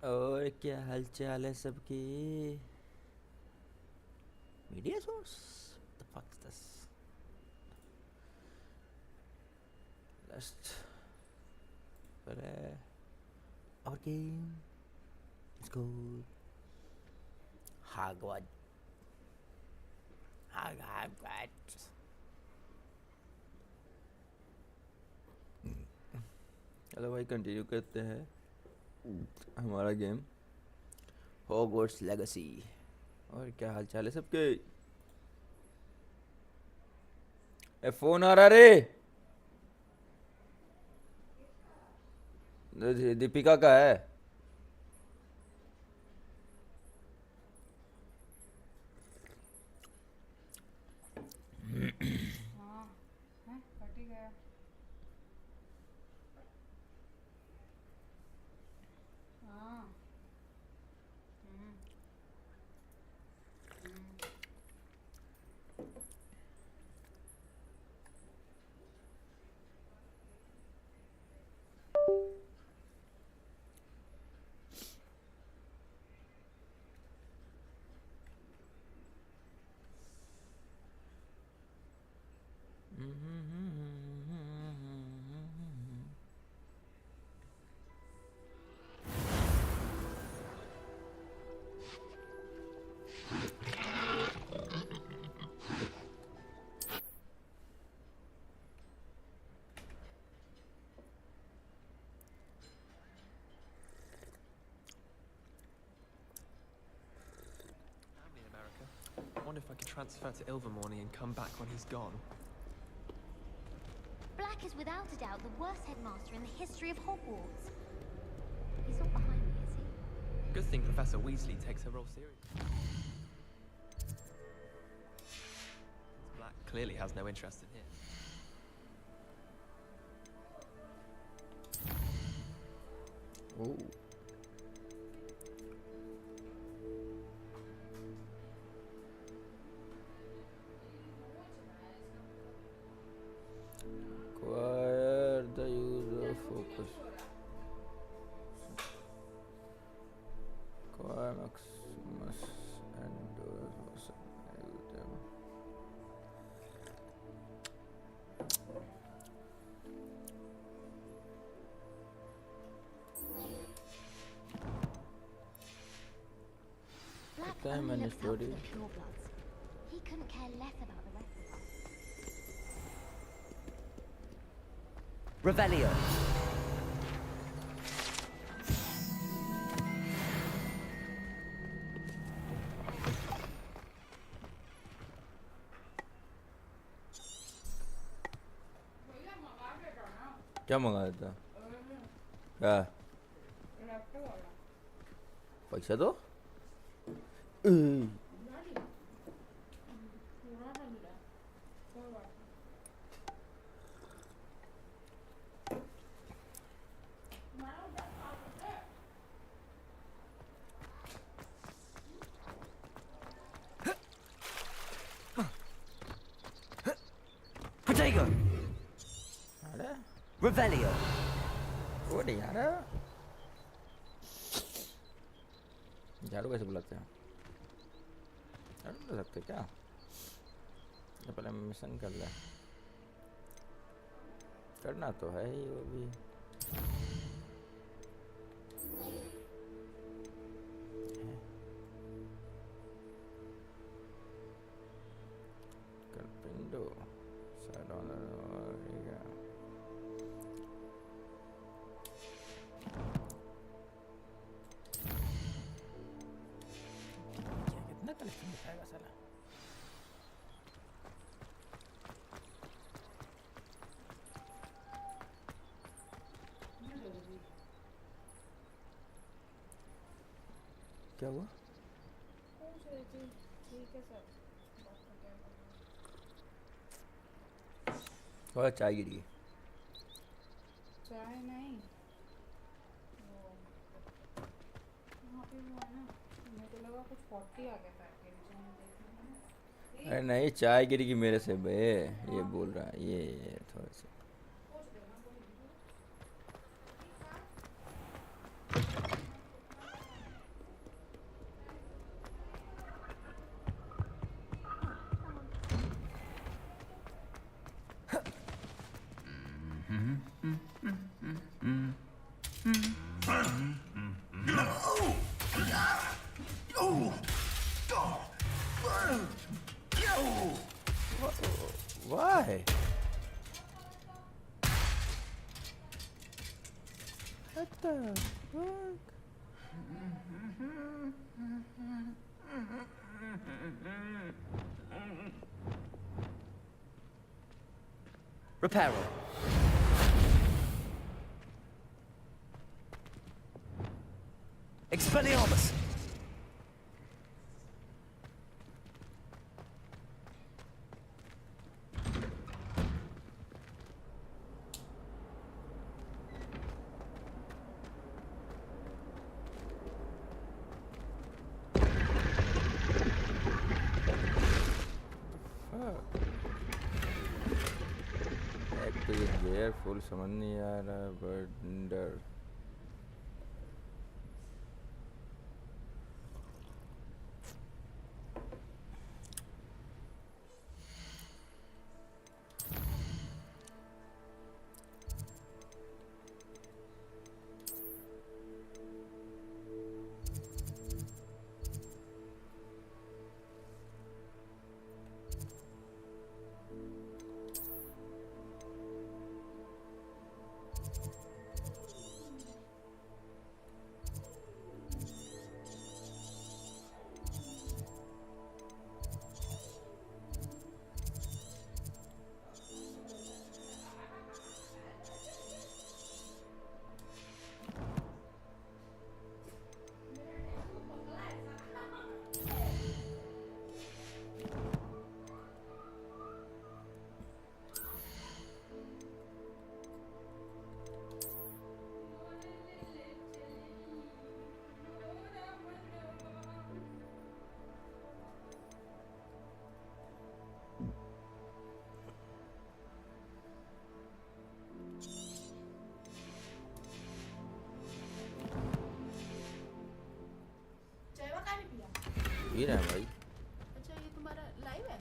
और क्या हालचाल है सबकी? Media source? The fuck is this? Let's play our game. Let's go. Hogwarts. Hogwarts. चलो भाई कंटिन्यू करते हैं हमारा गेम हॉगवर्ट्स लेगेसी। और क्या हालचाल है सबके? ए फोन आ रहा रे। दीपिका का है। हाँ है कट ही गया। हाँ हम्म, Family in America. I wonder if I could transfer to Ilvermorny and come back when he's gone. Black is without a doubt the worst headmaster in the history of Hogwarts. He's not behind me, is he? Good thing Professor Weasley takes her role seriously. Black clearly has no interest in him. Oh. Acquire the use of focus. Acquire Maximus and them. Black Time only and looks out for story. the purebloods. He couldn't care less about the rest of us. Revelio. क्या मंगाया था? क्या? पैसा दो? Protego. अरे Revelio. वो नहीं यार। झाड़ू कैसे बुलाते हैं? झाड़ू बुला सकते क्या? ये पहले मिशन कर ले। करना तो है ही वो भी। Carpendo. कितना कलेक्शन दिखाएगा साला? क्या हुआ? ठीक है सर। थोड़ा चाय गिरी। चाय नहीं 40 आ गया पैर के नीचे मैंने देखने अरे नहीं, चाय गिरेगी मेरे से बे, ये बोल रहा है ये थोड़ा सा। Why? What the fuck? Reparo. Expelliarmus. Active is there, full समझ नहीं आ रहा, बंडर। ये रहा है भाई। अच्छा ये तुम्हारा लाइव है?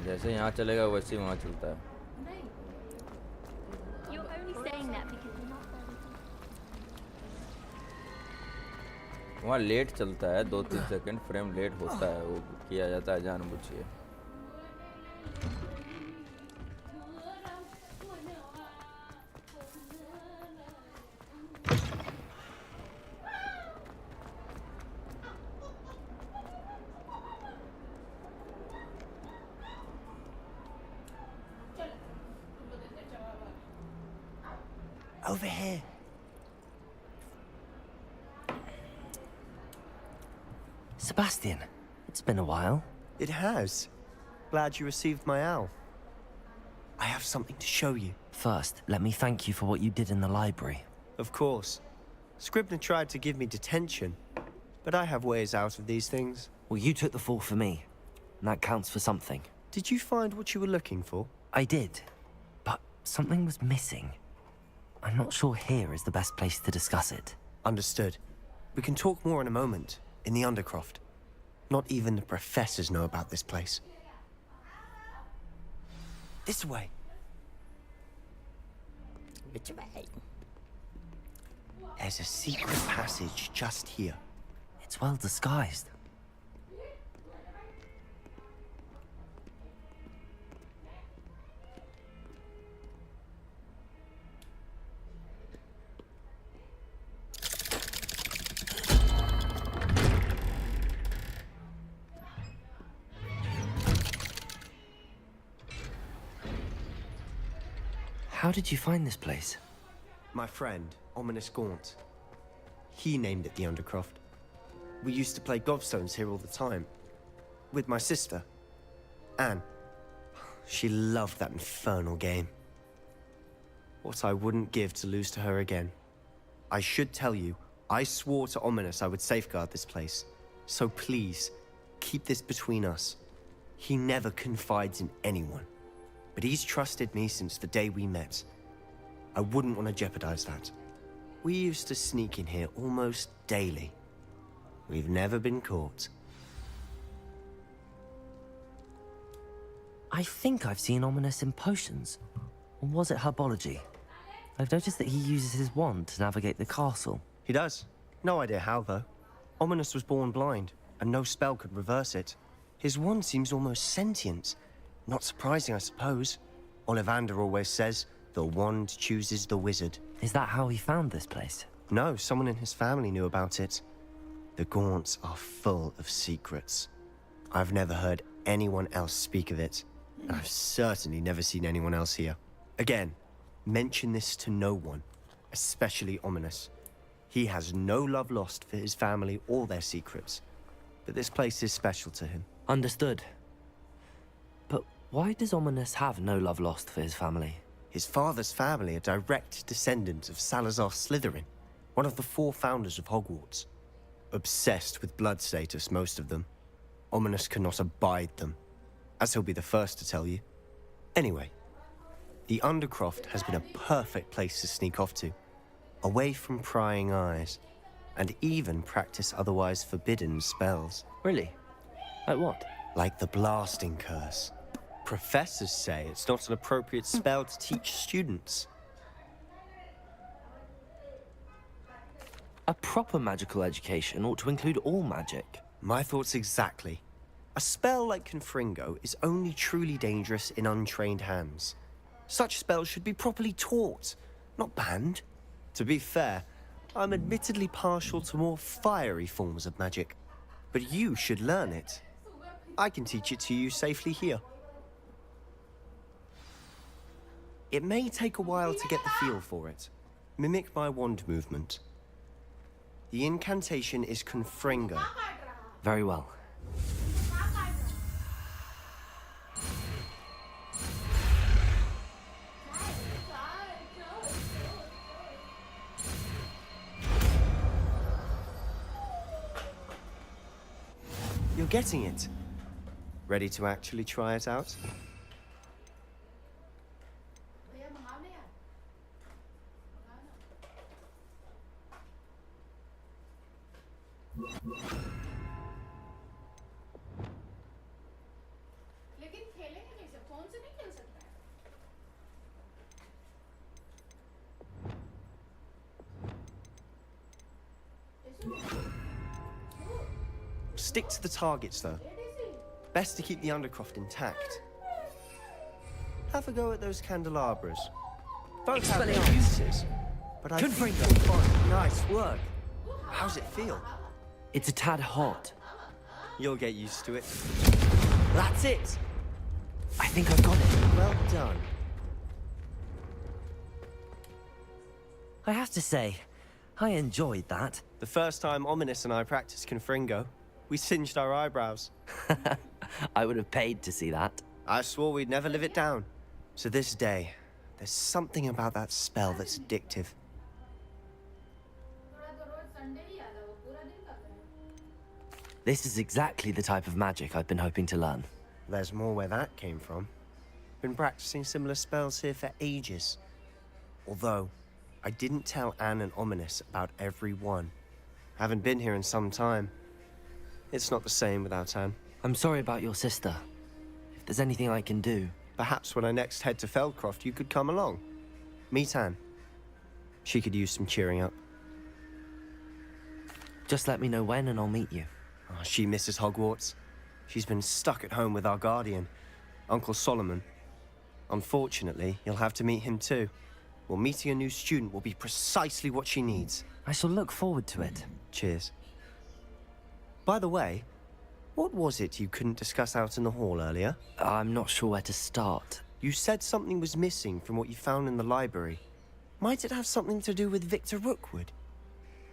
जैसे यहाँ चलेगा वैसे ही वहाँ चलता है। नहीं You're only saying that because you're not very good. वहाँ लेट चलता है, 2-3 सेकंड फ्रेम लेट होता है, वो किया जाता है जानबूझ के। Over here. Sebastian, it's been a while. It has. Glad you received my owl. I have something to show you. First, let me thank you for what you did in the library. Of course. Scribner tried to give me detention, but I have ways out of these things. Well, you took the fall for me, and that counts for something. Did you find what you were looking for? I did, but something was missing. I'm not sure here is the best place to discuss it. Understood. We can talk more in a moment, in the Undercroft. Not even the professors know about this place. This way. Which way? There's a secret passage just here. It's well disguised. How did you find this place? My friend, Ominous Gaunt. He named it the Undercroft. We used to play gobstones here all the time. With my sister, Anne. She loved that infernal game. What I wouldn't give to lose to her again. I should tell you, I swore to Ominous I would safeguard this place. So please, keep this between us. He never confides in anyone. But he's trusted me since the day we met. I wouldn't want to jeopardize that. We used to sneak in here almost daily. We've never been caught. I think I've seen Ominous in potions. Or was it herbology? I've noticed that he uses his wand to navigate the castle. He does. No idea how, though. Ominous was born blind, and no spell could reverse it. His wand seems almost sentient. Not surprising, I suppose. Ollivander always says, the wand chooses the wizard. Is that how he found this place? No, someone in his family knew about it. The Gaunts are full of secrets. I've never heard anyone else speak of it, and I've certainly never seen anyone else here. Again, mention this to no one, especially Ominous. He has no love lost for his family or their secrets, but this place is special to him. Understood. But why does Ominous have no love lost for his family? His father's family are direct descendants of Salazar Slytherin, one of the 4 founders of Hogwarts. Obsessed with blood status, most of them. Ominous cannot abide them, as he'll be the first to tell you. Anyway, the Undercroft has been a perfect place to sneak off to, away from prying eyes, and even practice otherwise forbidden spells. Really? Like what? Like the blasting curse. Professors say it's not an appropriate spell to teach students. A proper magical education ought to include all magic. My thoughts exactly. A spell like Confringo is only truly dangerous in untrained hands. Such spells should be properly taught, not banned. To be fair, I'm admittedly partial to more fiery forms of magic, but you should learn it. I can teach it to you safely here. It may take a while to get the feel for it. Mimic my wand movement. The incantation is Confringo. Very well. You're getting it. Ready to actually try it out? लेकिन खेलेंगे कैसे? Phone से नहीं खेल सकते हैं। Stick to the targets, though. Best to keep the Undercroft intact. Have a go at those candelabras. Both have their uses, but I think you'll find nice work. How's it feel? It's a tad hot. You'll get used to it. That's it! I think I've got it. Well done. I have to say, I enjoyed that. The first time Ominous and I practiced Confringo, we singed our eyebrows. I would have paid to see that. I swore we'd never live it down. To this day, there's something about that spell that's addictive. This is exactly the type of magic I've been hoping to learn. There's more where that came from. Been practicing similar spells here for ages. Although, I didn't tell Anne and Ominous about every one. Haven't been here in some time. It's not the same without Anne. I'm sorry about your sister. If there's anything I can do... Perhaps when I next head to Feldcroft, you could come along. Meet Anne. She could use some cheering up. Just let me know when and I'll meet you. Oh, she misses Hogwarts. She's been stuck at home with our guardian, Uncle Solomon. Unfortunately, you'll have to meet him too. Well, meeting a new student will be precisely what she needs. I shall look forward to it. Cheers. By the way, what was it you couldn't discuss out in the hall earlier? I'm not sure where to start. You said something was missing from what you found in the library. Might it have something to do with Victor Rookwood?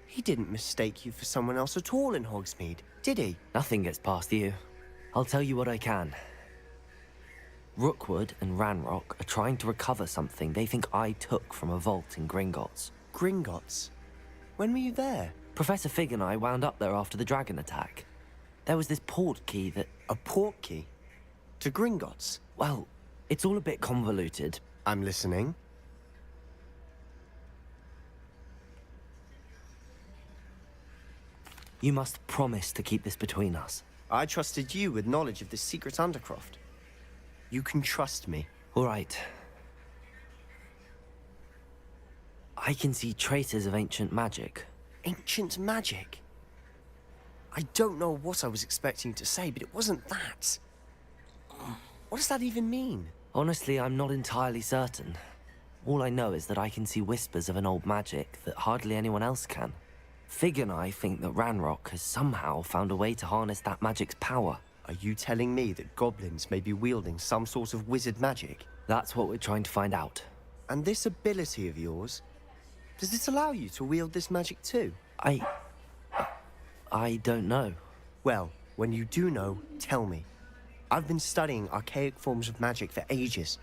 He didn't mistake you for someone else at all in Hogsmeade, did he? Nothing gets past you. I'll tell you what I can. Rookwood and Ranrock are trying to recover something they think I took from a vault in Gringotts. Gringotts? When were you there? Professor Fig and I wound up there after the dragon attack. There was this port key that... A port key? To Gringotts? Well, it's all a bit convoluted. I'm listening. You must promise to keep this between us. I trusted you with knowledge of the secret Undercroft. You can trust me. All right. I can see traces of ancient magic. Ancient magic? I don't know what I was expecting to say, but it wasn't that. What does that even mean? Honestly, I'm not entirely certain. All I know is that I can see whispers of an old magic that hardly anyone else can. Fig and I think that Ranrock has somehow found a way to harness that magic's power. Are you telling me that goblins may be wielding some sort of wizard magic? That's what we're trying to find out. And this ability of yours, does it allow you to wield this magic too? I don't know. Well, when you do know, tell me. I've been studying archaic forms of magic for ages.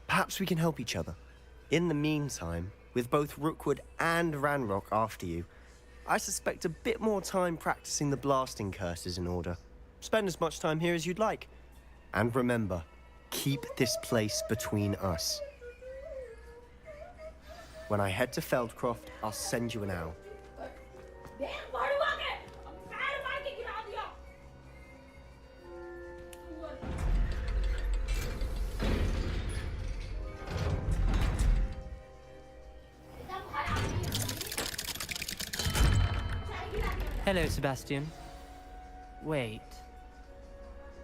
Perhaps we can help each other. In the meantime, with both Rookwood and Ranrock after you, I suspect a bit more time practicing the blasting curse is in order. Spend as much time here as you'd like. And remember, keep this place between us. When I head to Feldcroft, I'll send you an owl. Damn, party walker! I'm mad if I can get out of here! Hello, Sebastian. Wait.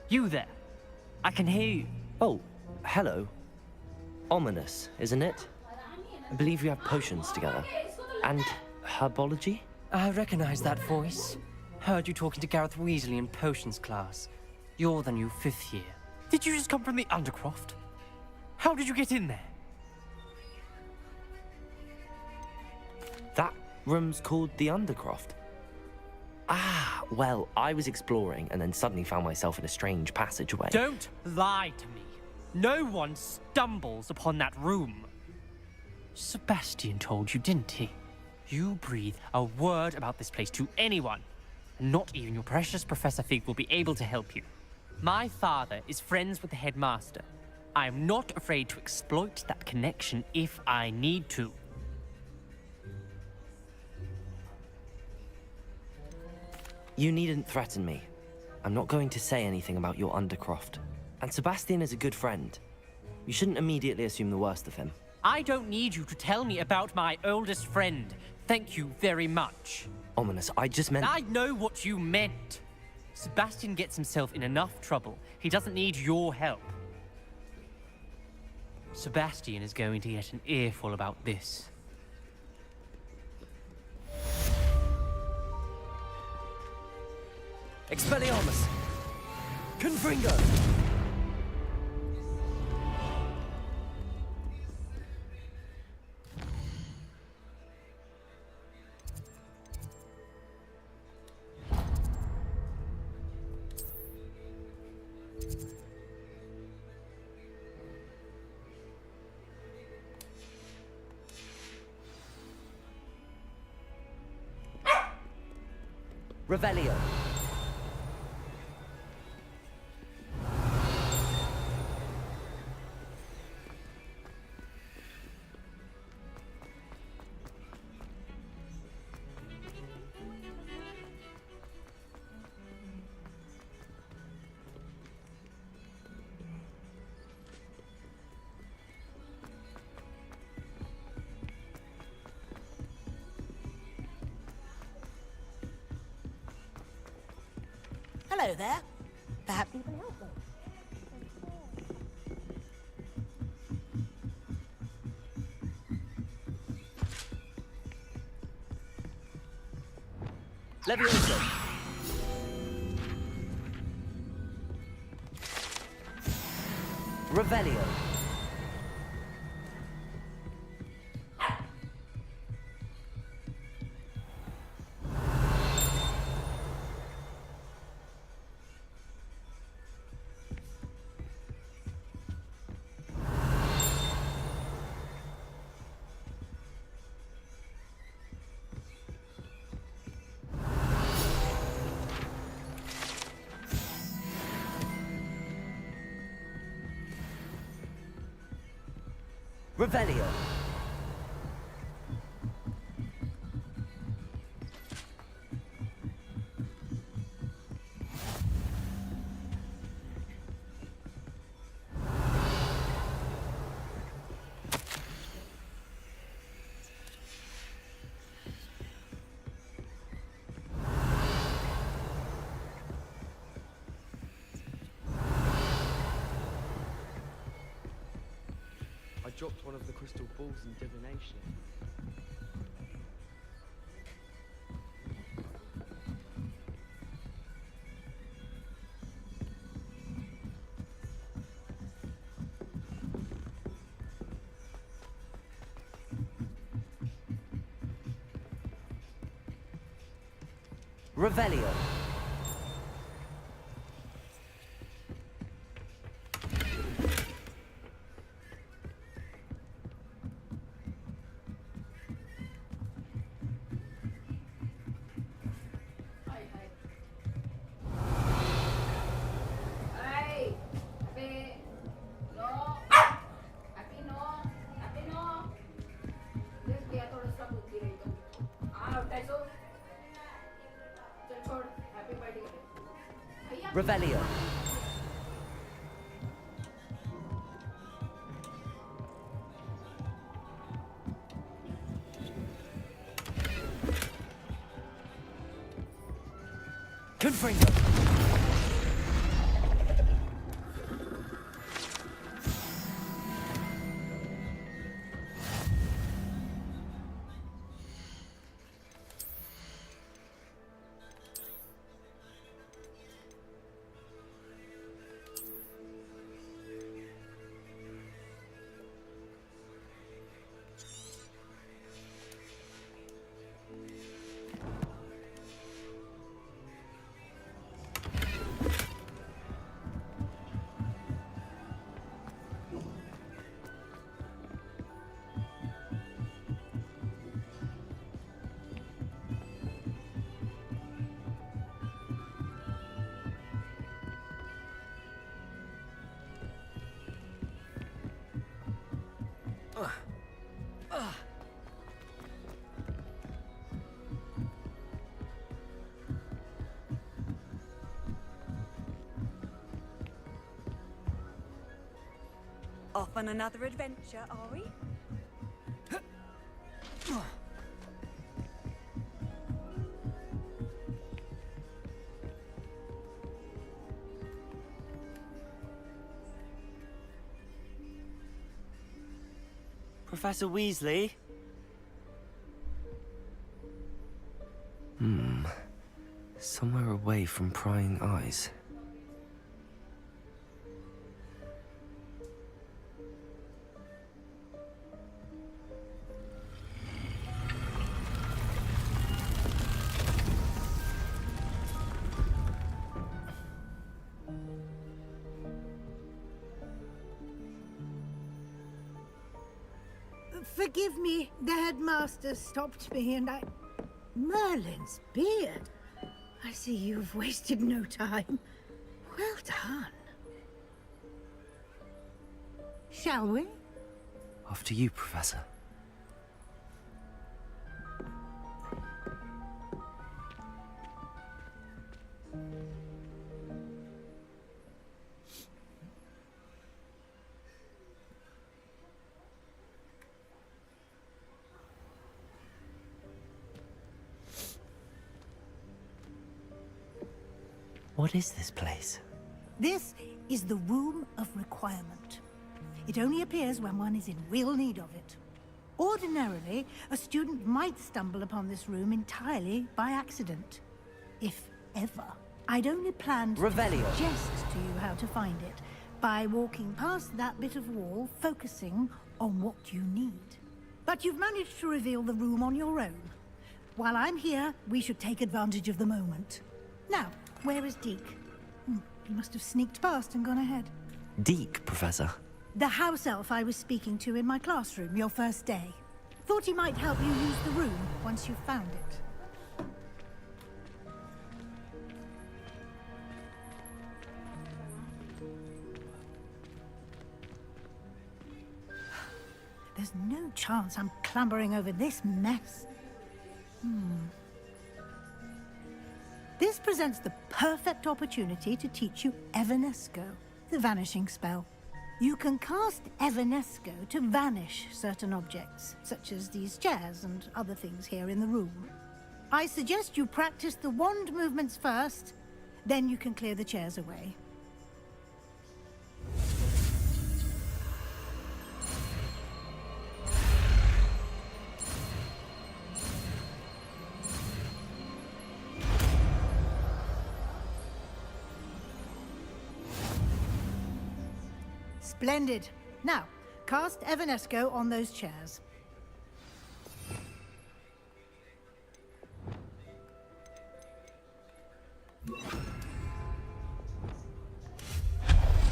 You there? I can hear you. Oh, hello. Ominous, isn't it? I believe you have potions together. And herbology? I recognize that voice. Heard you talking to Gareth Weasley in potions class. You're the new 5th year. Did you just come from the Undercroft? How did you get in there? That room's called the Undercroft. Ah, well, I was exploring and then suddenly found myself in a strange passageway. Don't lie to me. No one stumbles upon that room. Sebastian told you, didn't he? You breathe a word about this place to anyone, and not even your precious Professor Fig will be able to help you. My father is friends with the headmaster. I am not afraid to exploit that connection if I need to. You needn't threaten me. I'm not going to say anything about your Undercroft. And Sebastian is a good friend. You shouldn't immediately assume the worst of him. I don't need you to tell me about my oldest friend. Thank you very much. Ominous, I just meant... I know what you meant. Sebastian gets himself in enough trouble. He doesn't need your help. Sebastian is going to get an earful about this. Expelliarmus! Confringo! Revelio. Hello there. Perhaps you can help me. Levioso. Revelio. Revelio. I dropped one of the crystal balls in divination. Revelio. Hey, Happy, no, Happy no, Happy no. देख लिया थोड़ा बुद्धि रही तो उठाई सो चल छोड़ happy birthday करे भैया Revelio. Confringo. Off on another adventure, are we? Professor Weasley? Somewhere away from prying eyes. Forgive me, the headmaster stopped me and I... Merlin's beard. I see you've wasted no time. Well done. Shall we? After you, Professor. What is this place? This is the Room of Requirement. It only appears when one is in real need of it. Ordinarily, a student might stumble upon this room entirely by accident. If ever. I'd only planned Revelio. to suggest to you how to find it by walking past that bit of wall, focusing on what you need. But you've managed to reveal the room on your own. While I'm here, we should take advantage of the moment. Now, where is Deke? He must have sneaked past and gone ahead. Deke, Professor. The house elf I was speaking to in my classroom your first day. Thought he might help you use the room once you found it. There's no chance I'm clambering over this mess. This presents the perfect opportunity to teach you Evanesco, the vanishing spell. You can cast Evanesco to vanish certain objects, such as these chairs and other things here in the room. I suggest you practice the wand movements first, then you can clear the chairs away. Splendid. Now, cast Evanesco on those chairs.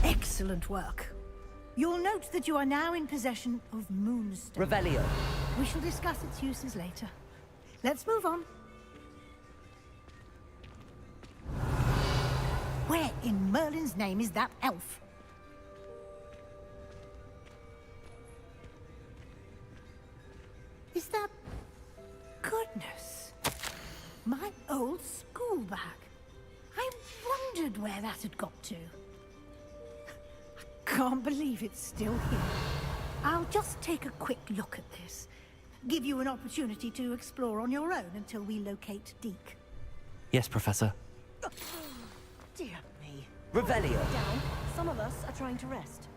Excellent work. You'll note that you are now in possession of Moonstone. Revelio. We shall discuss its uses later. Let's move on. Where in Merlin's name is that elf? Is that... Goodness. My old school bag. I wondered where that had got to. I can't believe it's still here. I'll just take a quick look at this. Give you an opportunity to explore on your own until we locate Deke. Yes, Professor. Dear me. Revelio. Down. Some of us are trying to rest.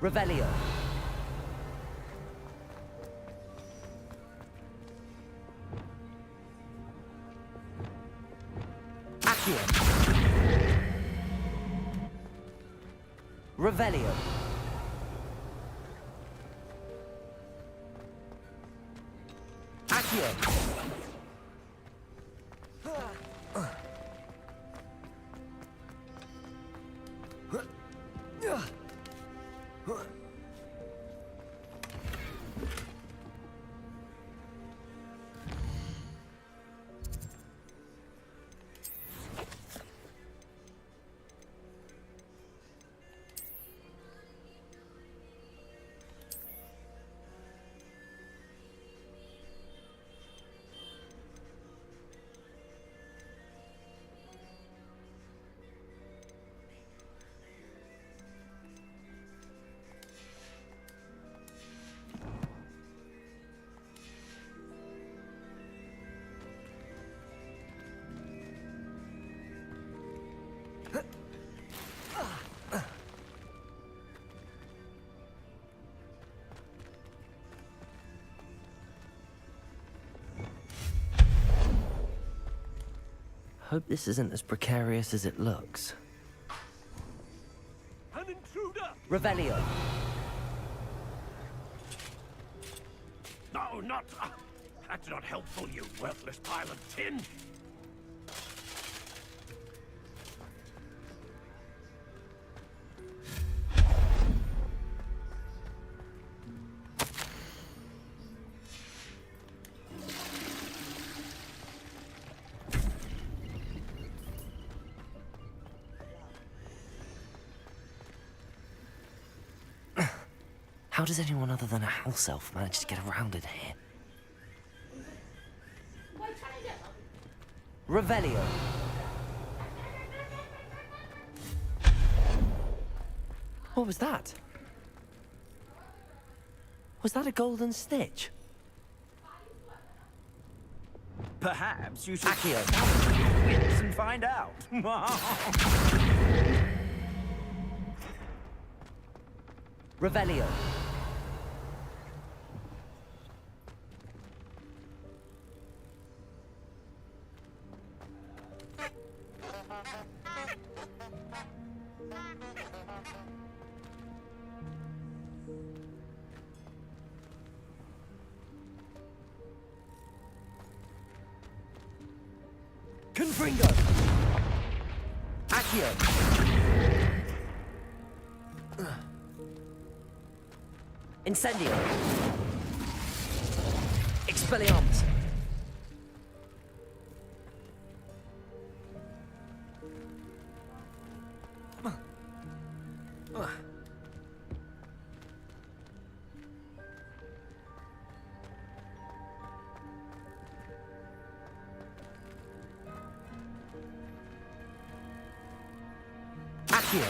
Revelio. Accio. Revelio. Accio. Hope this isn't as precarious as it looks. An intruder! Revelio. No, not... that's not helpful, you worthless pile of tin! How does anyone other than a house elf manage to get around in here? Revelio. What was that? Was that a golden stitch? Perhaps you should Accio. wits and find out. Revelio. Confringo. Accio. Incendio. Expelliarmus. Accio!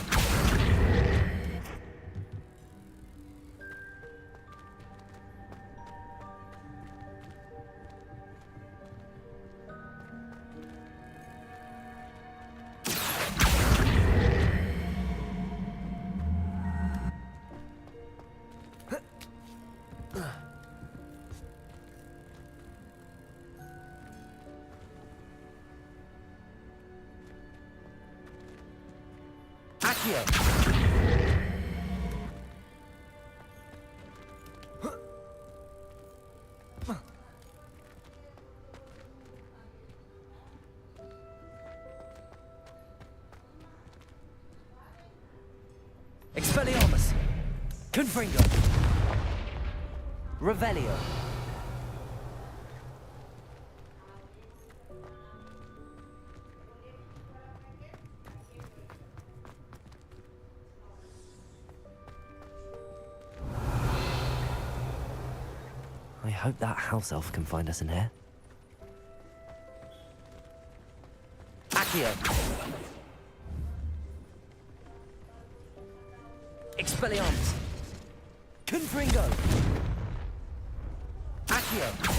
Expelliarmus! Confringo! Revelio! I hope that house elf can find us in here. Accio! Expelliarmus! Confringo! Accio!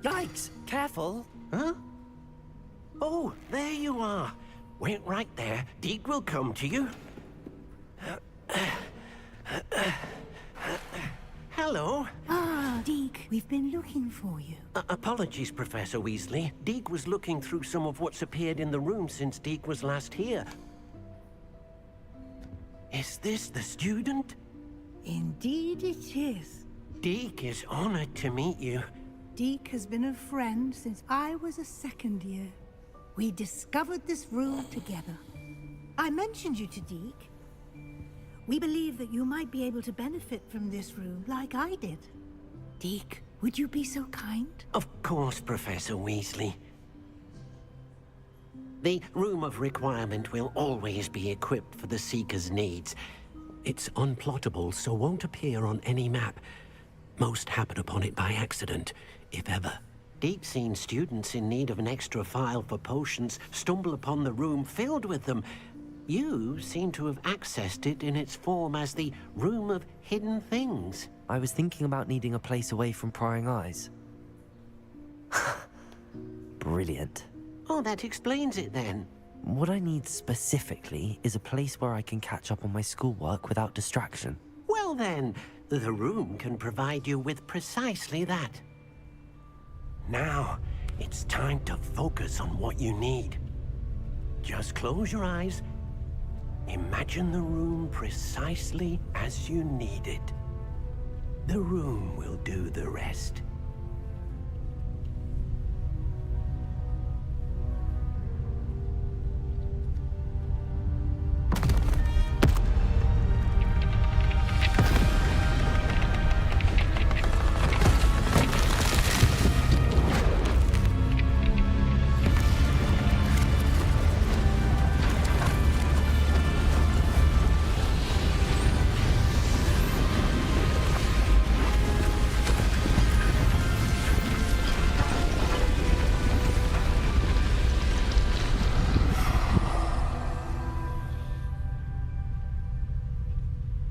Yikes! Careful! Huh? Oh, there you are. Wait right there. Deke will come to you. Hello. Ah, Deke, we've been looking for you. Apologies, Professor Weasley. Deke was looking through some of what's appeared in the room since Deke was last here. Is this the student? Indeed it is. Deke is honored to meet you. Deke has been a friend since I was a second year. We discovered this room together. I mentioned you to Deke. We believe that you might be able to benefit from this room like I did. Deke, would you be so kind? Of course, Professor Weasley. The Room of Requirement will always be equipped for the Seeker's needs. It's unplottable, so won't appear on any map. Most happen upon it by accident, if ever. Deep-seen students in need of an extra file for potions stumble upon the room filled with them. You seem to have accessed it in its form as the Room of Hidden Things. I was thinking about needing a place away from prying eyes. Brilliant. Oh, that explains it then. What I need specifically is a place where I can catch up on my schoolwork without distraction. Well then, the room can provide you with precisely that. Now, it's time to focus on what you need. Just close your eyes. Imagine the room precisely as you need it. The room will do the rest.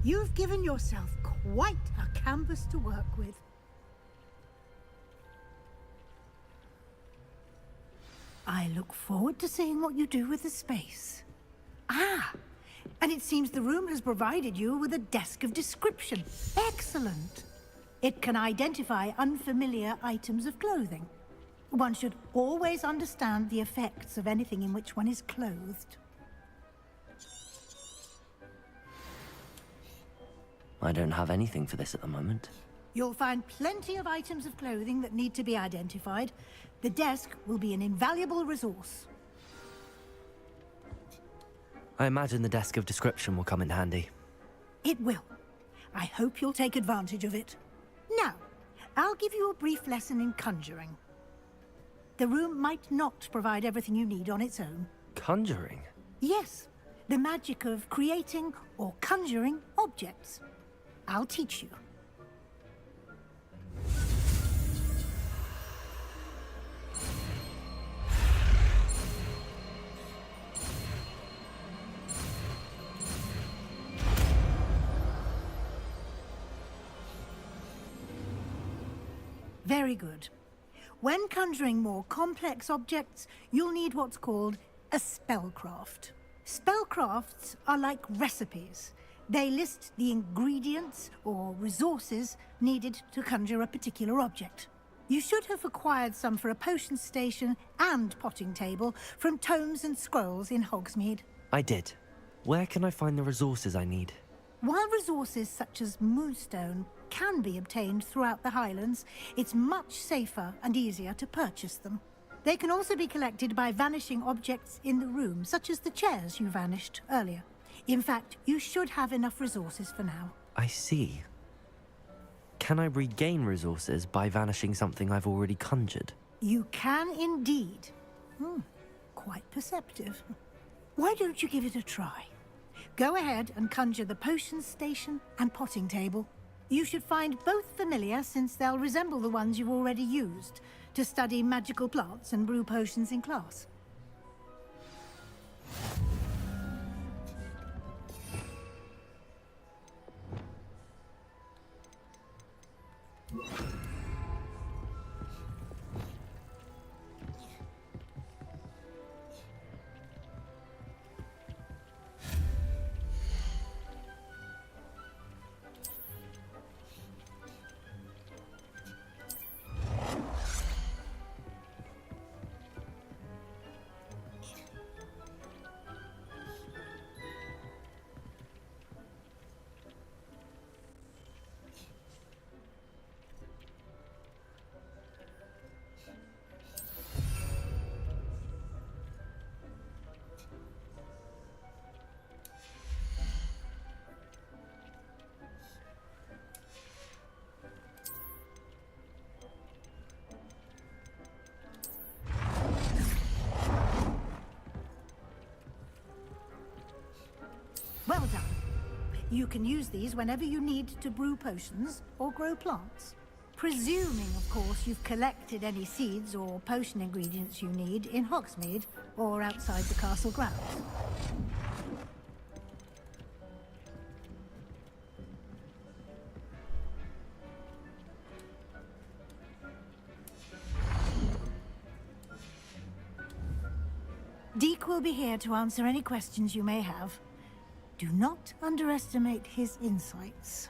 You've given yourself quite a canvas to work with. I look forward to seeing what you do with the space. Ah, and it seems the room has provided you with a desk of description. Excellent. It can identify unfamiliar items of clothing. One should always understand the effects of anything in which one is clothed. I don't have anything for this at the moment. You'll find plenty of items of clothing that need to be identified. The desk will be an invaluable resource. I imagine the desk of description will come in handy. It will. I hope you'll take advantage of it. Now, I'll give you a brief lesson in conjuring. The room might not provide everything you need on its own. Conjuring? Yes, the magic of creating or conjuring objects. I'll teach you. Very good. When conjuring more complex objects, you'll need what's called a spellcraft. Spellcrafts are like recipes. They list the ingredients or resources needed to conjure a particular object. You should have acquired some for a potion station and potting table from tomes and scrolls in Hogsmeade. I did. Where can I find the resources I need? While resources such as Moonstone can be obtained throughout the Highlands, it's much safer and easier to purchase them. They can also be collected by vanishing objects in the room, such as the chairs you vanished earlier. In fact, you should have enough resources for now. I see. Can I regain resources by vanishing something I've already conjured? You can indeed. Quite perceptive. Why don't you give it a try? Go ahead and conjure the potion station and potting table. You should find both familiar, since they'll resemble the ones you've already used to study magical plants and brew potions in class. Well done. You can use these whenever you need to brew potions or grow plants. Presuming, of course, you've collected any seeds or potion ingredients you need in Hogsmeade or outside the castle grounds. Deke will be here to answer any questions you may have. Do not underestimate his insights.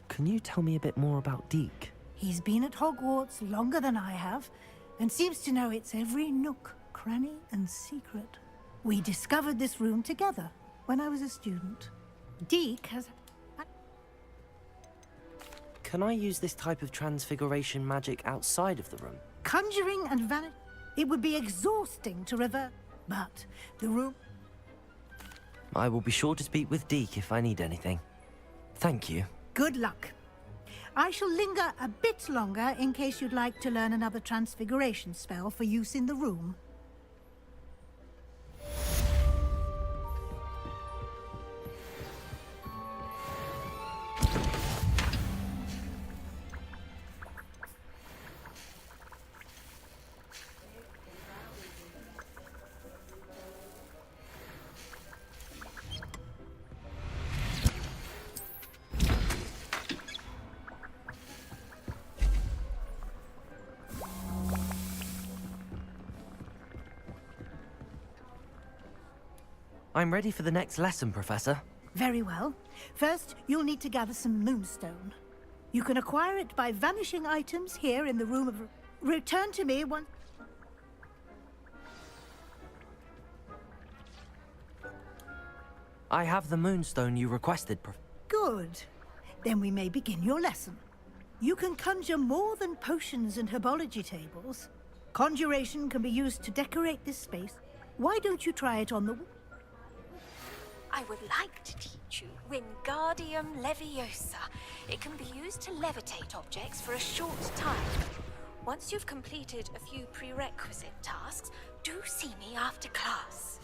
Can you tell me a bit more about Deke? He's been at Hogwarts longer than I have, and seems to know its every nook, cranny, and secret. We discovered this room together when I was a student. Deke has... Can I use this type of transfiguration magic outside of the room? Conjuring and vanish... It would be exhausting to revert, but the room... I will be sure to speak with Deke if I need anything. Thank you. Good luck. I shall linger a bit longer in case you'd like to learn another transfiguration spell for use in the room. I'm ready for the next lesson, Professor. Very well. First, you'll need to gather some Moonstone. You can acquire it by vanishing items here in the room of... Return to me once... I have the Moonstone you requested, Good. Then we may begin your lesson. You can conjure more than potions and herbology tables. Conjuration can be used to decorate this space. Why don't you try it on the... I would like to teach you Wingardium Leviosa. It can be used to levitate objects for a short time. Once you've completed a few prerequisite tasks, do see me after class.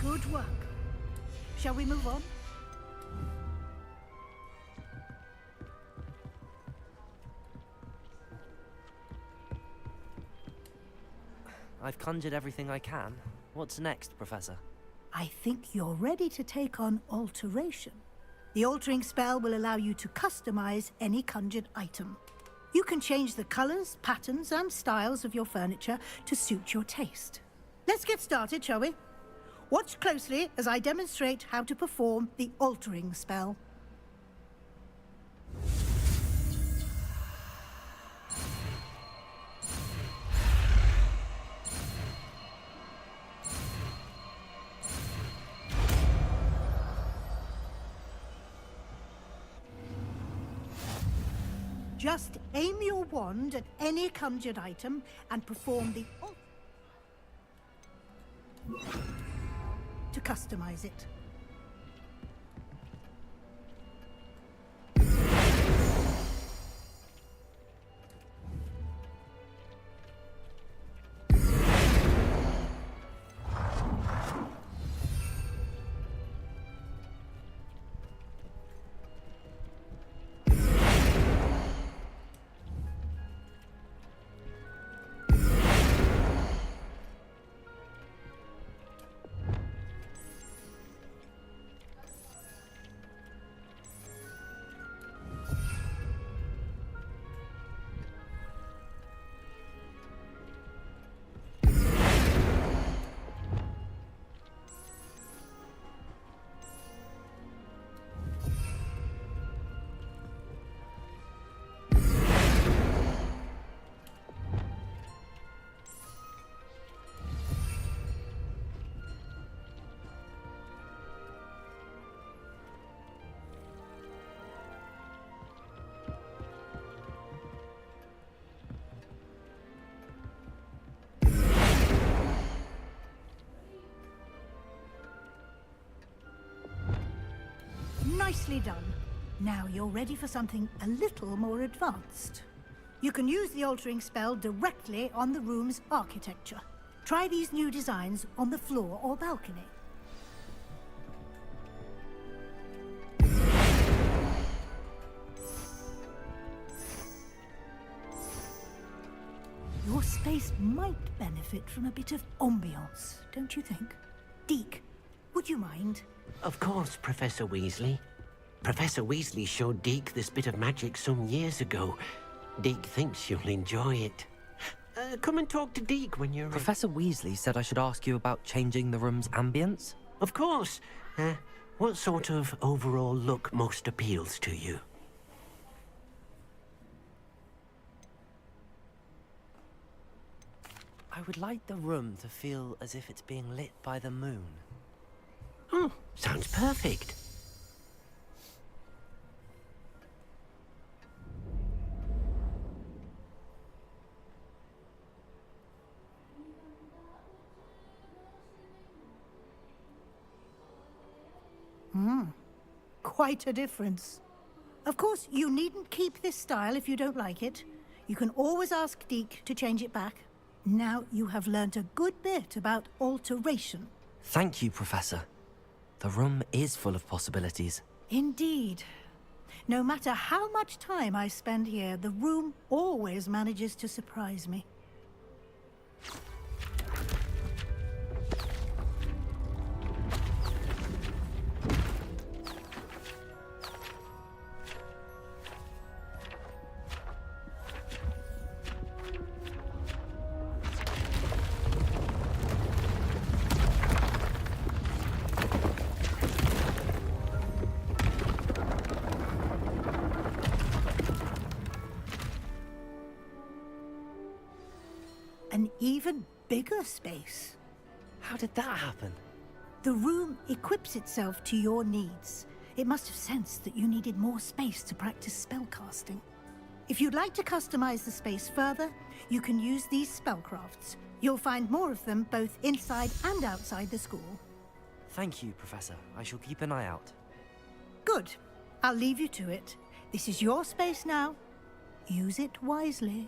Good work. Shall we move on? I've conjured everything I can. What's next, Professor? I think you're ready to take on alteration. The altering spell will allow you to customize any conjured item. You can change the colors, patterns, and styles of your furniture to suit your taste. Let's get started, shall we? Watch closely as I demonstrate how to perform the altering spell. Just aim your wand at any conjured item and perform the to customize it. Nicely done. Now you're ready for something a little more advanced. You can use the altering spell directly on the room's architecture. Try these new designs on the floor or balcony. Your space might benefit from a bit of ambiance, don't you think? Deke, would you mind? Of course, Professor Weasley. Professor Weasley showed Deke this bit of magic some years ago. Deke thinks you'll enjoy it. Come and talk to Deke when you're... Professor Weasley said I should ask you about changing the room's ambience. Of course. What sort of overall look most appeals to you? I would like the room to feel as if it's being lit by the moon. Oh, sounds perfect. Quite a difference. Of course, you needn't keep this style if you don't like it. You can always ask Deke to change it back. Now you have learnt a good bit about alteration. Thank you, Professor. The room is full of possibilities. Indeed. No matter how much time I spend here, the room always manages to surprise me. An even bigger space. How did that happen? The room equips itself to your needs. It must have sensed that you needed more space to practice spellcasting. If you'd like to customize the space further, you can use these spellcrafts. You'll find more of them both inside and outside the school. Thank you, Professor. I shall keep an eye out. Good. I'll leave you to it. This is your space now. Use it wisely.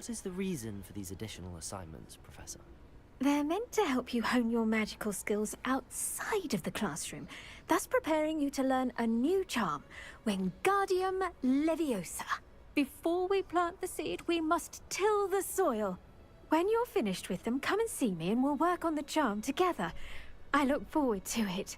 What is the reason for these additional assignments, Professor? They're meant to help you hone your magical skills outside of the classroom, thus preparing you to learn a new charm, Wingardium Leviosa. Before we plant the seed, we must till the soil. When you're finished with them, come and see me and we'll work on the charm together. I look forward to it.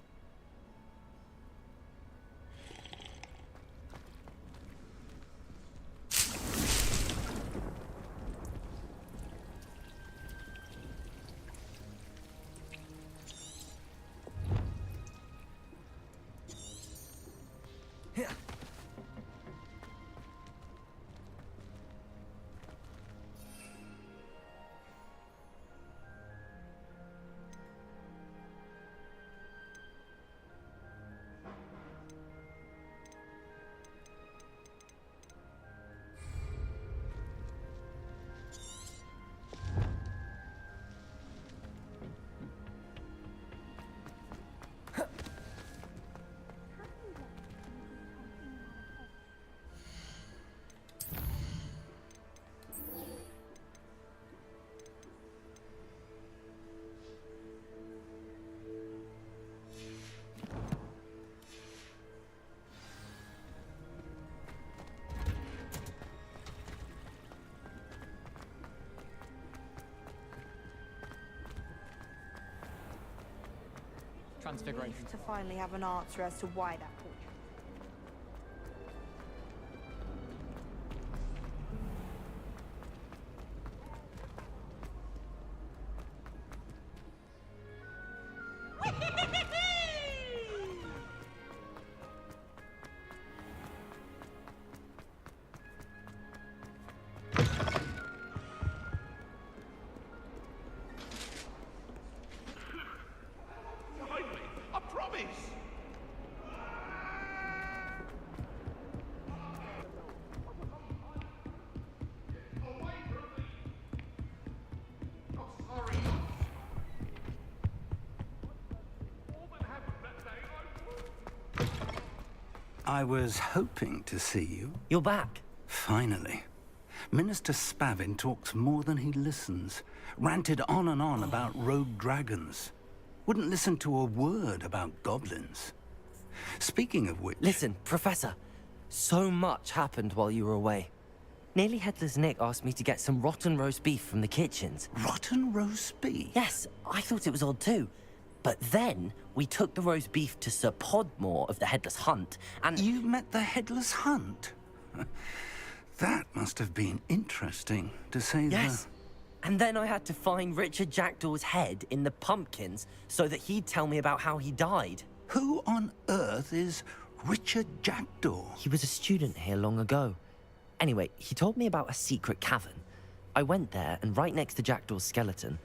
Transfiguration. To finally have an answer as to why that portrait. I was hoping to see you. You're back. Finally. Minister Spavin talks more than he listens. Ranted on and on about rogue dragons. Wouldn't listen to a word about goblins. Speaking of which... Listen, Professor. So much happened while you were away. Nearly Headless Nick asked me to get some rotten roast beef from the kitchens. Rotten roast beef? Yes, I thought it was odd too. But then, we took the roast beef to Sir Podmore of the Headless Hunt, and... You met the Headless Hunt? That must have been interesting, to say the... Yes. And then I had to find Richard Jackdaw's head in the pumpkins so that he'd tell me about how he died. Who on earth is Richard Jackdaw? He was a student here long ago. Anyway, he told me about a secret cavern. I went there, and right next to Jackdaw's skeleton,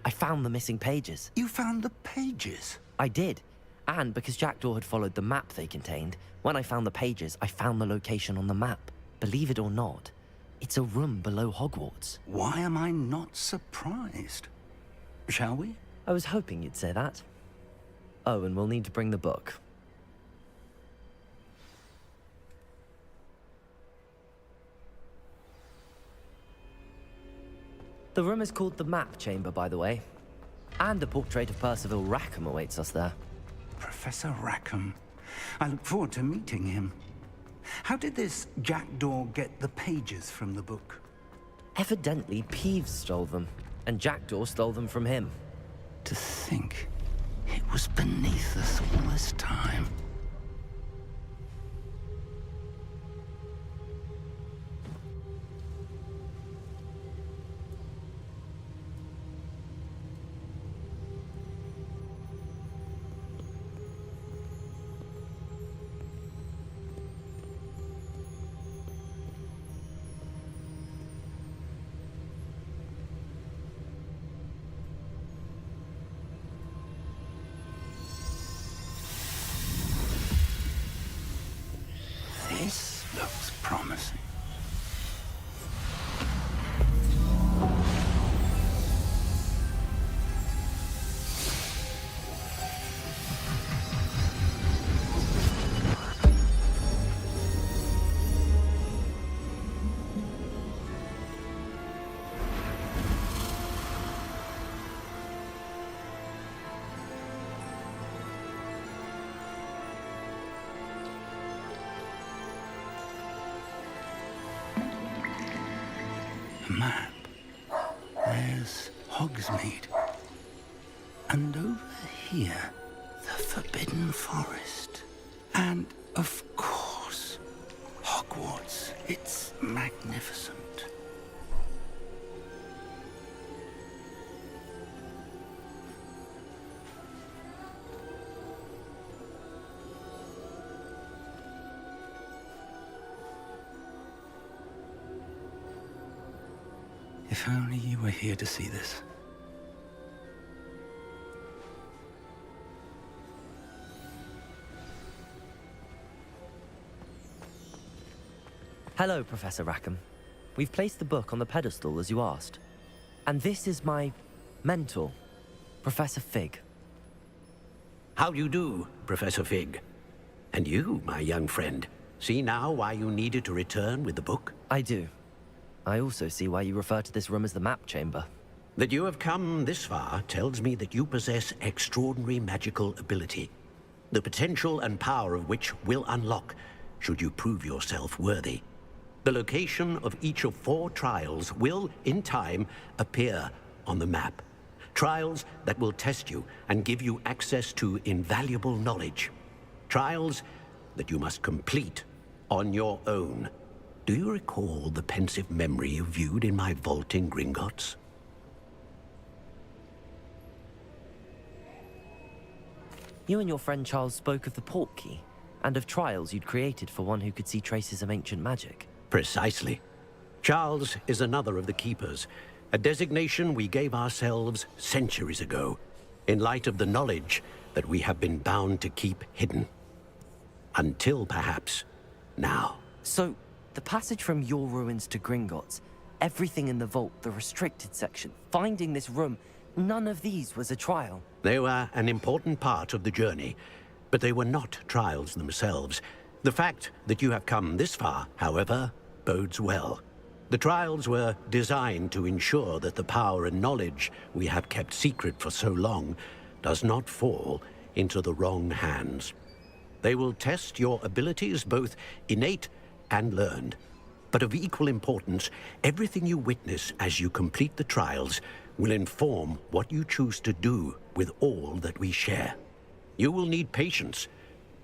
I found the missing pages. You found the pages? I did. And because Jackdaw had followed the map they contained, when I found the pages, I found the location on the map. Believe it or not, it's a room below Hogwarts. Why am I not surprised? Shall we? I was hoping you'd say that. Oh, and we'll need to bring the book. The room is called the Map Chamber, by the way. And a portrait of Percival Rackham awaits us there. Professor Rackham. I look forward to meeting him. How did this Jackdaw get the pages from the book? Evidently, Peeves stole them, and Jackdaw stole them from him. To think, it was beneath us all this time. This looks promising. A map. There's Hogsmeade. And over here, the Forbidden Forest. And, of course, Hogwarts. It's magnificent. If only you were here to see this. Hello, Professor Rackham. We've placed the book on the pedestal as you asked. And this is my mentor, Professor Fig. How do you do, Professor Fig? And you, my young friend, see now why you needed to return with the book? I do. I also see why you refer to this room as the map chamber. That you have come this far tells me that you possess extraordinary magical ability, the potential and power of which will unlock should you prove yourself worthy. The location of each of 4 trials will, in time, appear on the map. Trials that will test you and give you access to invaluable knowledge. Trials that you must complete on your own. Do you recall the pensive memory you viewed in my vault in Gringotts? You and your friend Charles spoke of the Portkey, and of trials you'd created for one who could see traces of ancient magic. Precisely. Charles is another of the Keepers, a designation we gave ourselves centuries ago, in light of the knowledge that we have been bound to keep hidden. Until, perhaps, now. So, the passage from your ruins to Gringotts, everything in the vault, the restricted section, finding this room, none of these was a trial. They were an important part of the journey, but they were not trials themselves. The fact that you have come this far, however, bodes well. The trials were designed to ensure that the power and knowledge we have kept secret for so long does not fall into the wrong hands. They will test your abilities, both innate and learned. But of equal importance, everything you witness as you complete the trials will inform what you choose to do with all that we share. You will need patience.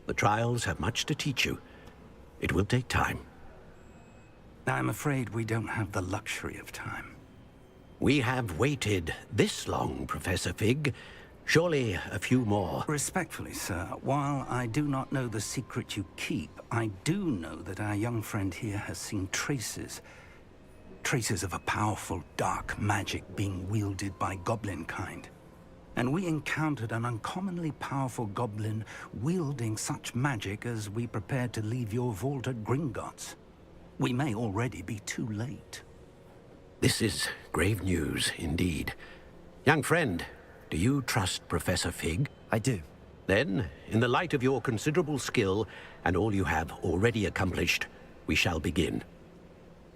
The trials have much to teach you. It will take time. I'm afraid we don't have the luxury of time. We have waited this long, Professor Fig. Surely a few more. Respectfully, sir, while I do not know the secret you keep, I do know that our young friend here has seen traces. Traces of a powerful dark magic being wielded by goblin kind. And we encountered an uncommonly powerful goblin wielding such magic as we prepared to leave your vault at Gringotts. We may already be too late. This is grave news, indeed. Young friend, do you trust Professor Fig? I do. Then, in the light of your considerable skill and all you have already accomplished, we shall begin.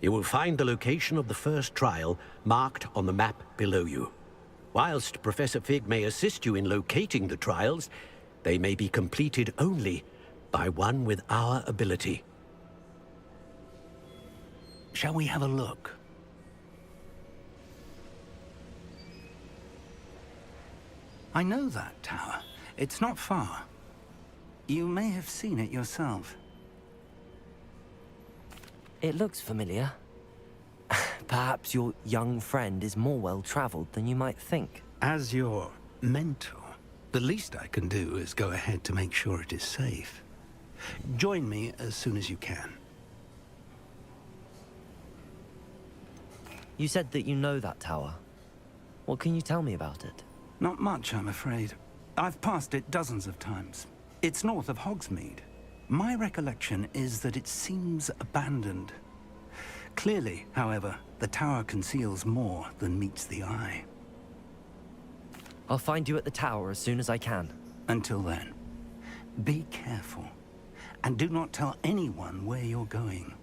You will find the location of the first trial marked on the map below you. Whilst Professor Fig may assist you in locating the trials, they may be completed only by one with our ability. Shall we have a look? I know that tower. It's not far. You may have seen it yourself. It looks familiar. Perhaps your young friend is more well-traveled than you might think. As your mentor, the least I can do is go ahead to make sure it is safe. Join me as soon as you can. You said that you know that tower. What can you tell me about it? Not much, I'm afraid. I've passed it dozens of times. It's north of Hogsmeade. My recollection is that it seems abandoned. Clearly, however, the tower conceals more than meets the eye. I'll find you at the tower as soon as I can. Until then, be careful. And do not tell anyone where you're going.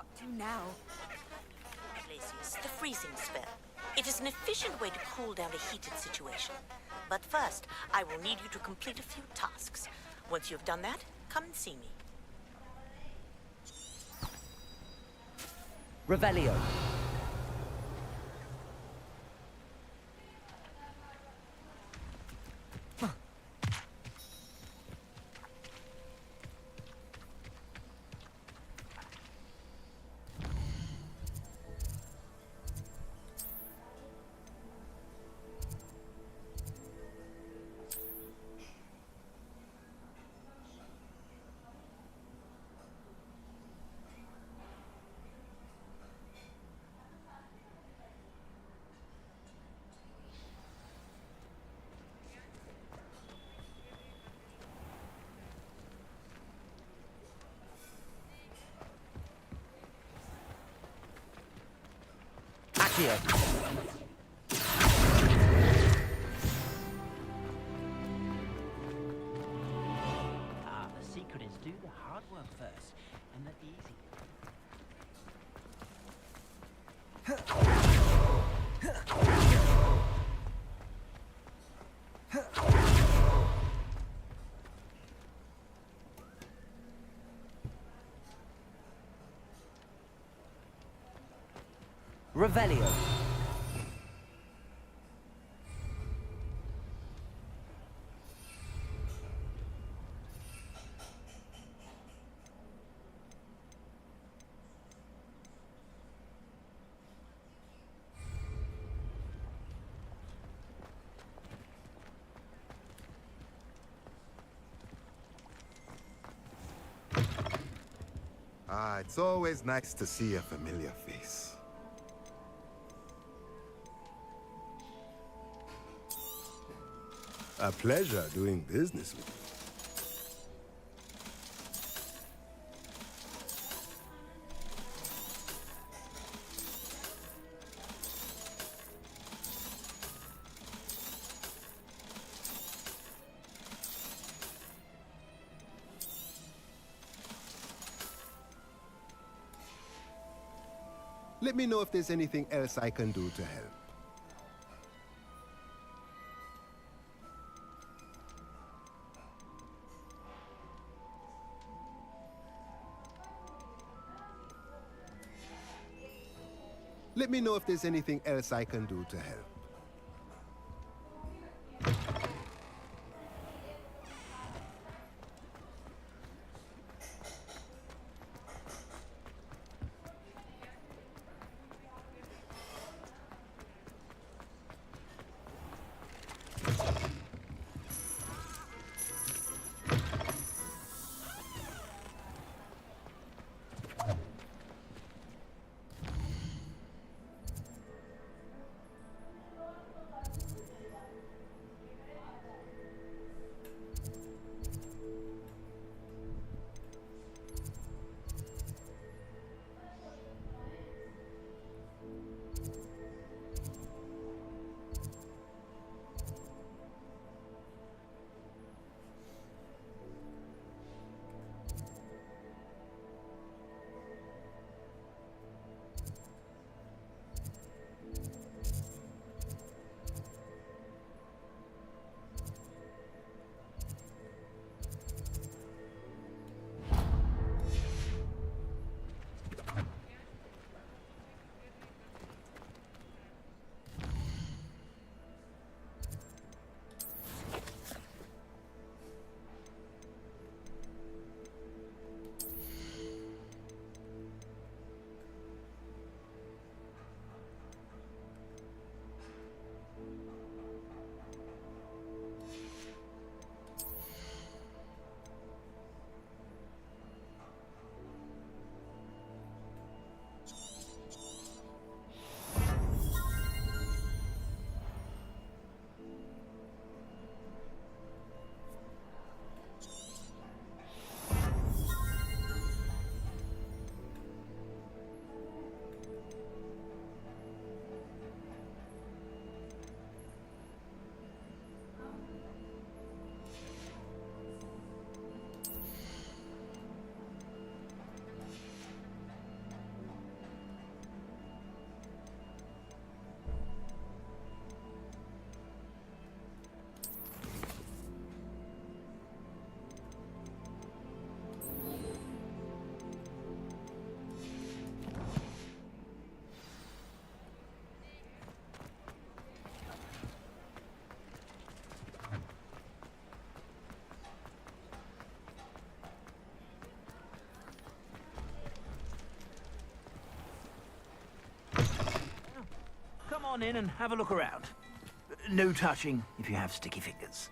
up to now? Glacius, the freezing spell. It is an efficient way to cool down a heated situation. But first, I will need you to complete a few tasks. Once you've done that, come and see me. Revelio. Accio. The secret is do the hard work first, and let the easy. Revelio. Ah, it's always nice to see a familiar face. A pleasure doing business with you. Let me know if there's anything else I can do to help. Let me know if there's anything else I can do to help. on in and have a look around. No touching if you have sticky fingers.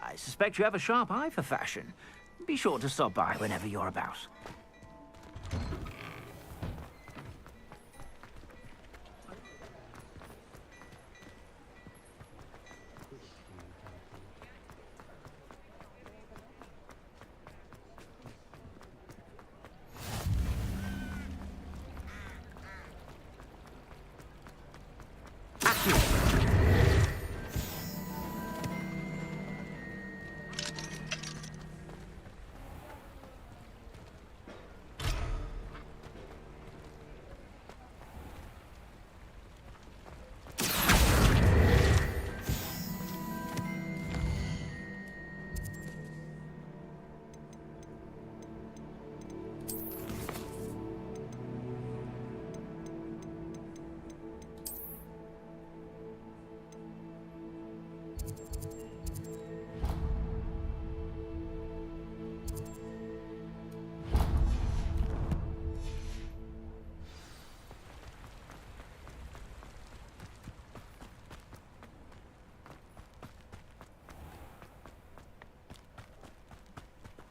I suspect you have a sharp eye for fashion. Be sure to stop by whenever you're about.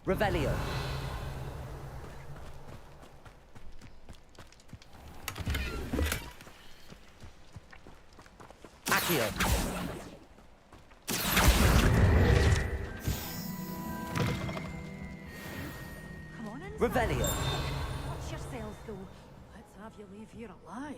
Revelio. Accio. Come on inside. Revelio. Watch yourselves, though. Let's have you leave here alive.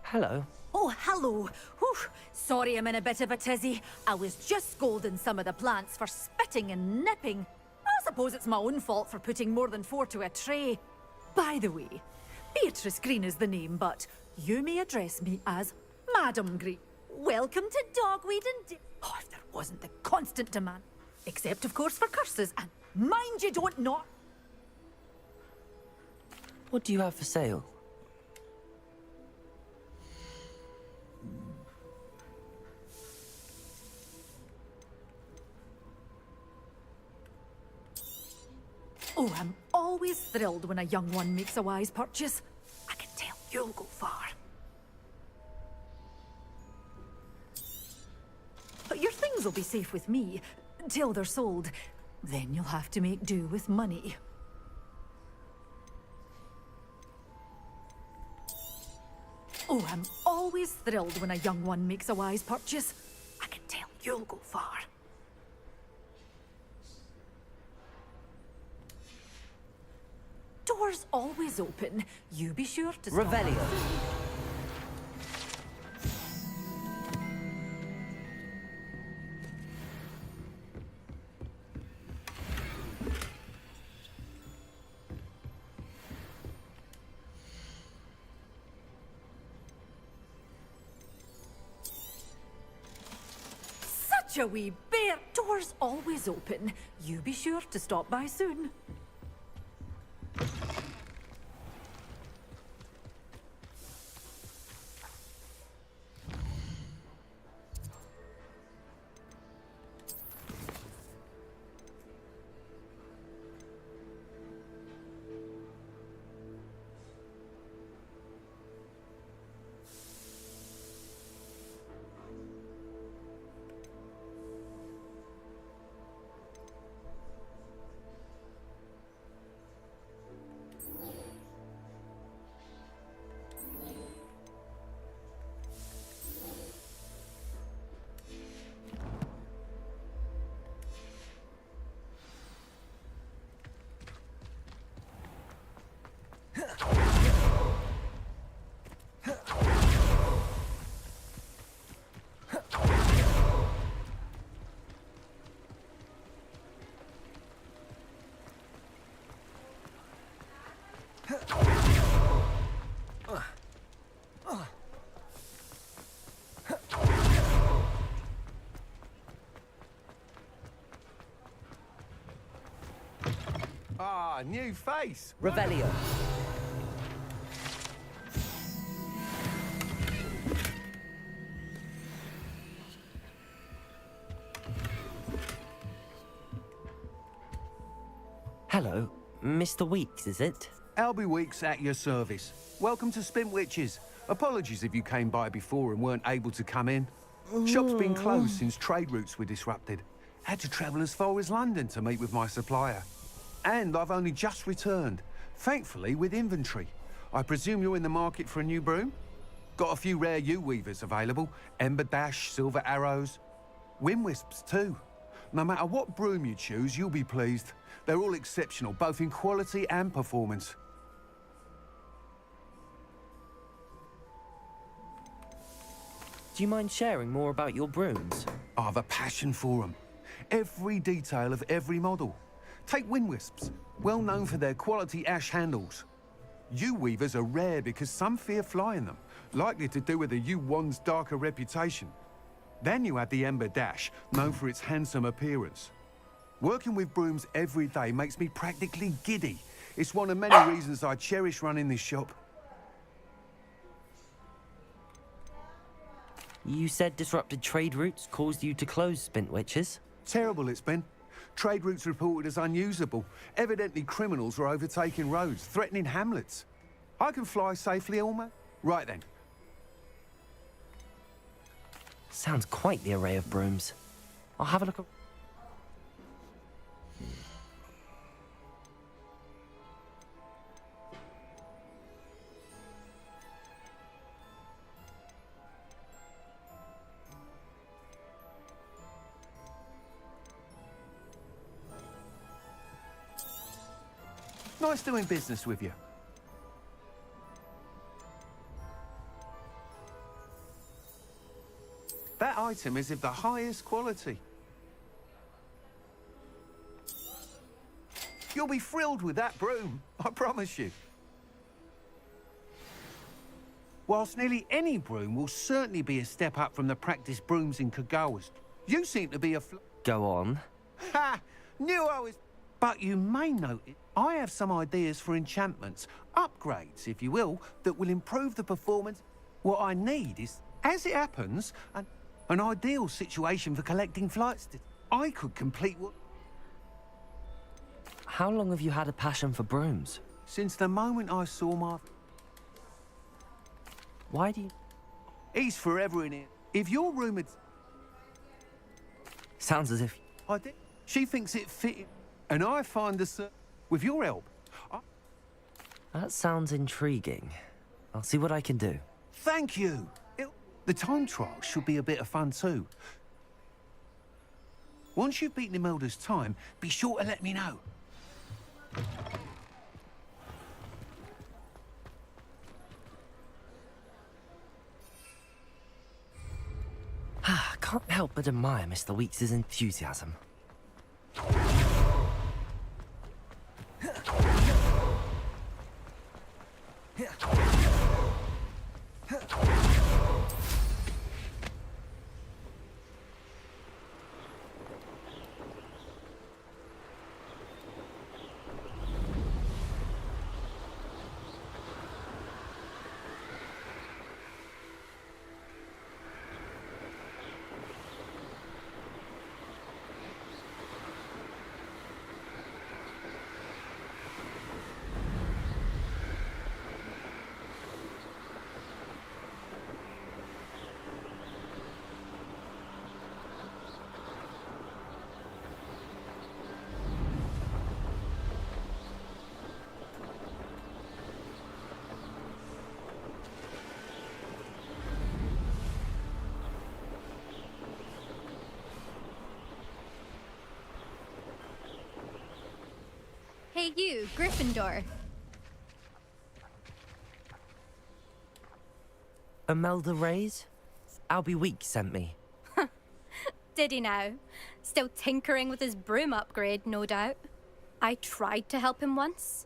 Hello. Oh, hello. Whew. Sorry I'm in a bit of a tizzy. I was just scolding some of the plants for spitting and nipping. I suppose it's my own fault for putting more than 4 to a tray. By the way, Beatrice Green is the name, but you may address me as Madam Green. Welcome to Dogweed and... Oh, if there wasn't the constant demand. Except, of course, for curses, and mind you don't not... What do you have for sale? Oh, I'm always thrilled when a young one makes a wise purchase. I can tell you'll go far. But your things will be safe with me, till they're sold. Then you'll have to make do with money. Oh, I'm always thrilled when a young one makes a wise purchase. I can tell you'll go far. Doors always open. You be sure to stop. Revelio. Such a wee bear. Doors always open. You be sure to stop by soon. a new face. Revelio. Hello, Mr. Weeks, is it? Albie Weeks at your service. Welcome to Spintwitches. Apologies if you came by before and weren't able to come in. Shop's been closed since trade routes were disrupted. Had to travel as far as London to meet with my supplier. And I've only just returned, thankfully with inventory. I presume you're in the market for a new broom? Got a few rare U-weavers available. Ember Dash, Silver Arrows. Wind Wisps too. No matter what broom you choose, you'll be pleased. They're all exceptional, both in quality and performance. Do you mind sharing more about your brooms? I've a passion for them. Every detail of every model. Take Wind Wisps, well known for their quality ash handles. U-weavers are rare because some fear flying them, likely to do with the U-wand's darker reputation. Then you have the Ember Dash, known for its handsome appearance. Working with brooms every day makes me practically giddy. It's one of many reasons I cherish running this shop. You said disrupted trade routes caused you to close Spintwitches? Terrible it's been. Trade routes reported as unusable. Evidently criminals were overtaking roads, threatening hamlets. I can fly safely, almost. Right then. Sounds quite the array of brooms. I'll have a look. Nice doing business with you. That item is of the highest quality. You'll be thrilled with that broom, I promise you. Whilst nearly any broom will certainly be a step up from the practiced brooms in Kagawa's, you seem to be a Go on. Ha! Knew I was... But you may notice I have some ideas for enchantments, upgrades, if you will, that will improve the performance. What I need is, as it happens, an ideal situation for collecting flights. I could complete what... How long have you had a passion for brooms? Since the moment I saw my... Why do you... He's forever in it. If your room had... Sounds as if... I did. She thinks it fitted. And I find the... With your help... That sounds intriguing. I'll see what I can do. Thank you. The time trial should be a bit of fun too. Once you've beaten Imelda's time, be sure to let me know. Can't help but admire Mr. Weeks' enthusiasm. Hey you, Gryffindor. Imelda Reyes? Albie Weeks sent me. Did he now? Still tinkering with his broom upgrade, no doubt. I tried to help him once.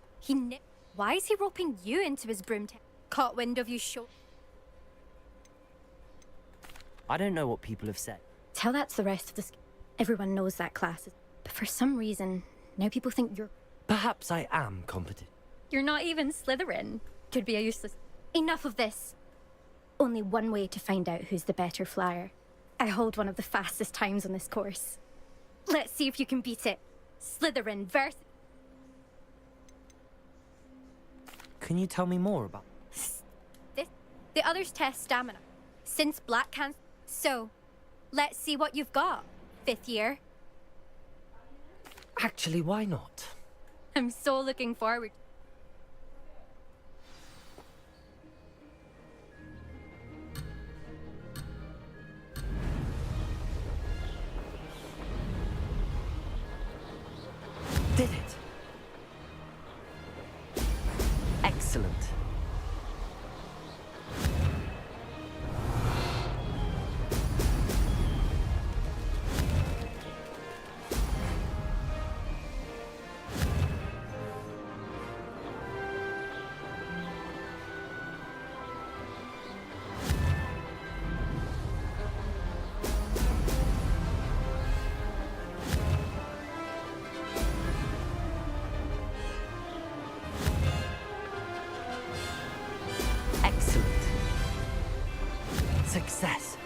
Why is he roping you into his broom Caught wind of you I don't know what people have said. Tell that to the rest of the... Everyone knows that class. But for some reason, now people think you're... Perhaps I am competent. You're not even Slytherin. Could be a useless... Enough of this. Only one way to find out who's the better flyer. I hold one of the fastest times on this course. Let's see if you can beat it. Slytherin versus... Can you tell me more about... The others test stamina. Since Black can't... So, let's see what you've got, 5th year. Actually, why not? I'm so looking forward. Did it? Excellent. Success.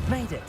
Made it.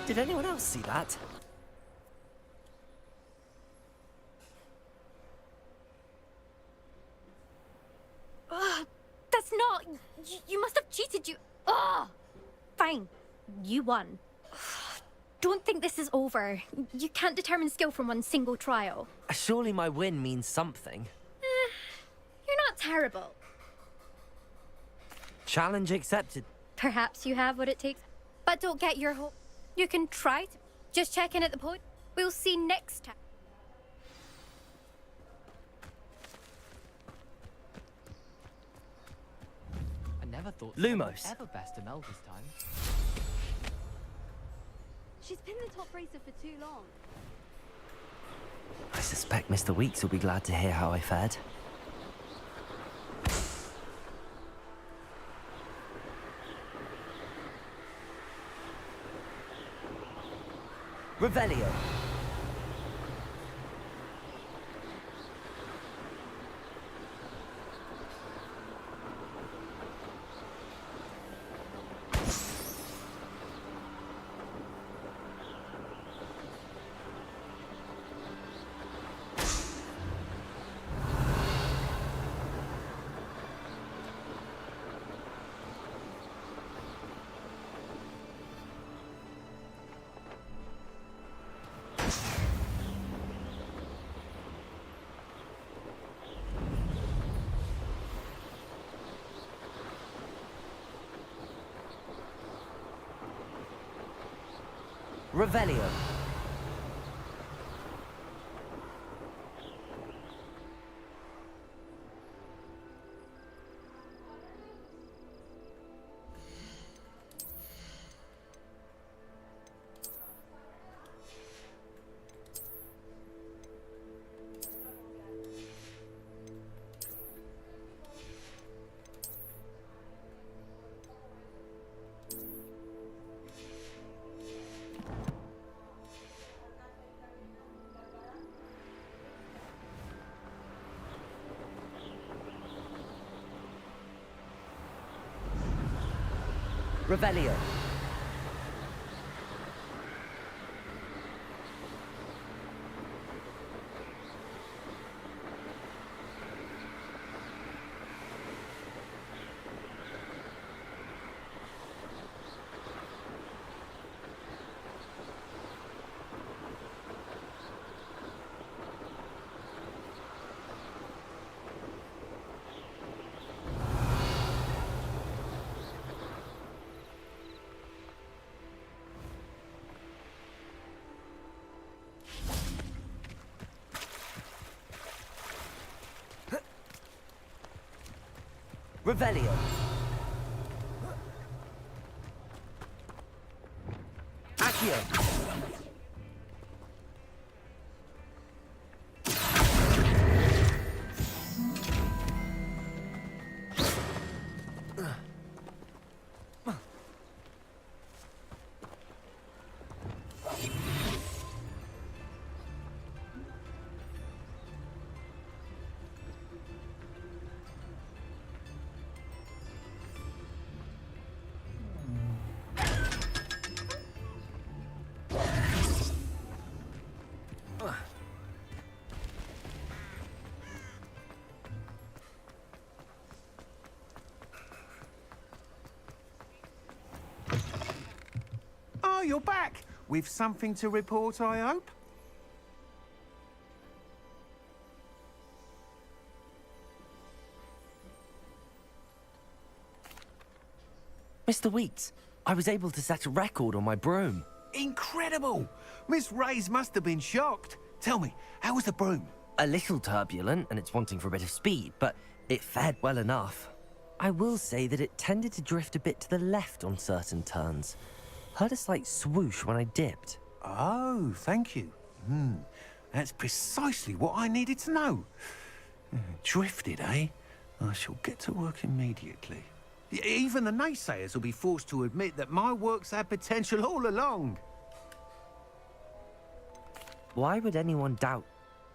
Did anyone else see that? That's not... You must have cheated, you... Ugh! Fine. You won. Don't think this is over. You can't determine skill from one single trial. Surely my win means something. You're not terrible. Challenge accepted. Perhaps you have what it takes. But don't get your hope. You can try to. Just check in at the pod. We'll see next time. I never thought Lumos. ever best Mel this time. She's been the top racer for too long. I suspect Mr. Weeks will be glad to hear how I fared. Revelio. Revelio. Revelio. Revelio. Accio. Oh, you're back! With something to report, I hope? Mr. Weeks, I was able to set a record on my broom. Incredible! Miss Reyes must have been shocked. Tell me, how was the broom? A little turbulent, and it's wanting for a bit of speed, but it fared well enough. I will say that it tended to drift a bit to the left on certain turns. Heard a slight swoosh when I dipped. Oh, thank you. That's precisely what I needed to know. Drifted, eh? I shall get to work immediately. Even the naysayers will be forced to admit that my work's had potential all along. Why would anyone doubt?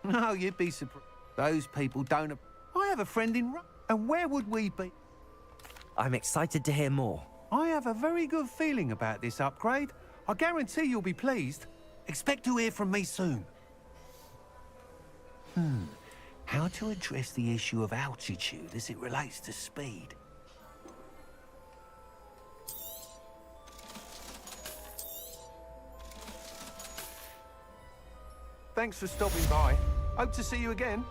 No, you'd be surprised. Those people don't... I have a friend in Rome, and where would we be? I'm excited to hear more. I have a very good feeling about this upgrade. I guarantee you'll be pleased. Expect to hear from me soon. How to address the issue of altitude as it relates to speed? Thanks for stopping by. Hope to see you again.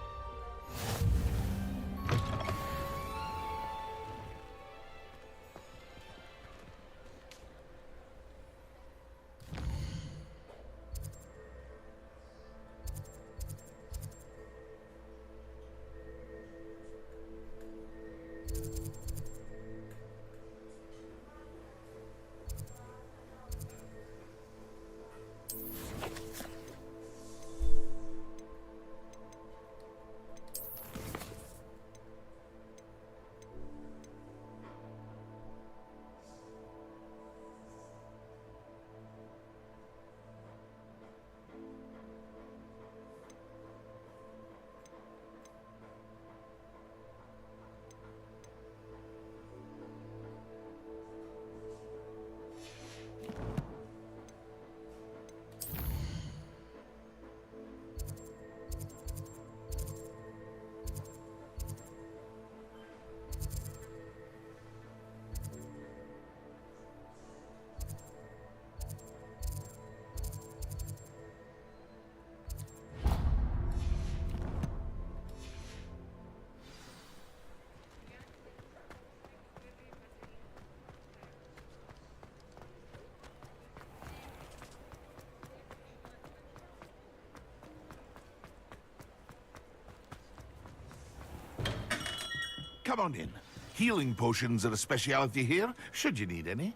Come on in. Healing potions are a speciality here, should you need any.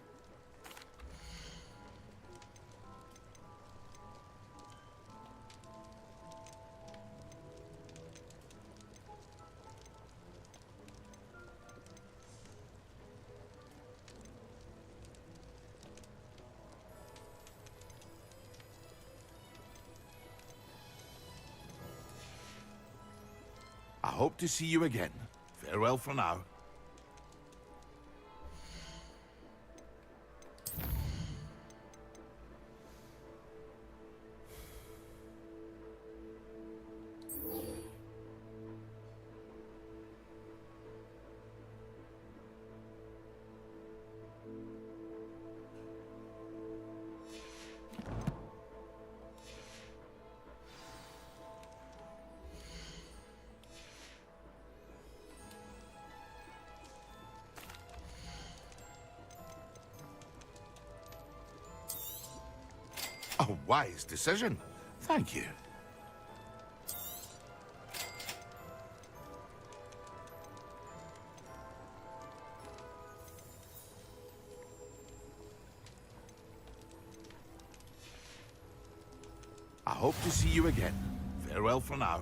I hope to see you again. Farewell for now. A wise decision. Thank you. hope to see you again. Farewell for now.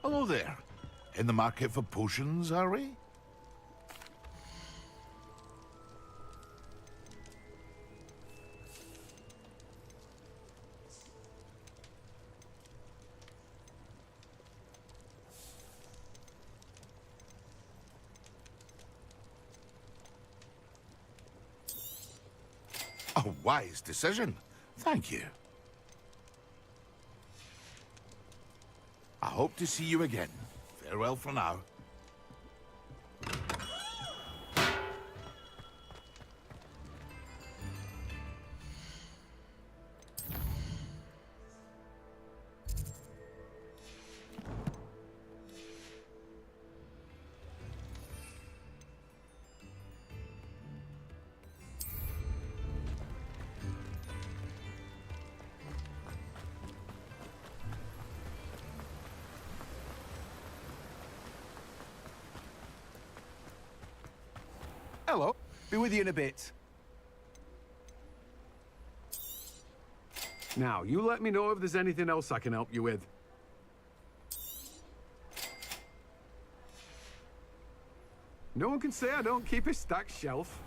Hello there. In the market for potions, are we? A wise decision. Thank you. I hope to see you again. Farewell for now. Hello. Be with you in a bit. Now, you let me know if there's anything else I can help you with. No one can say I don't keep a stacked shelf.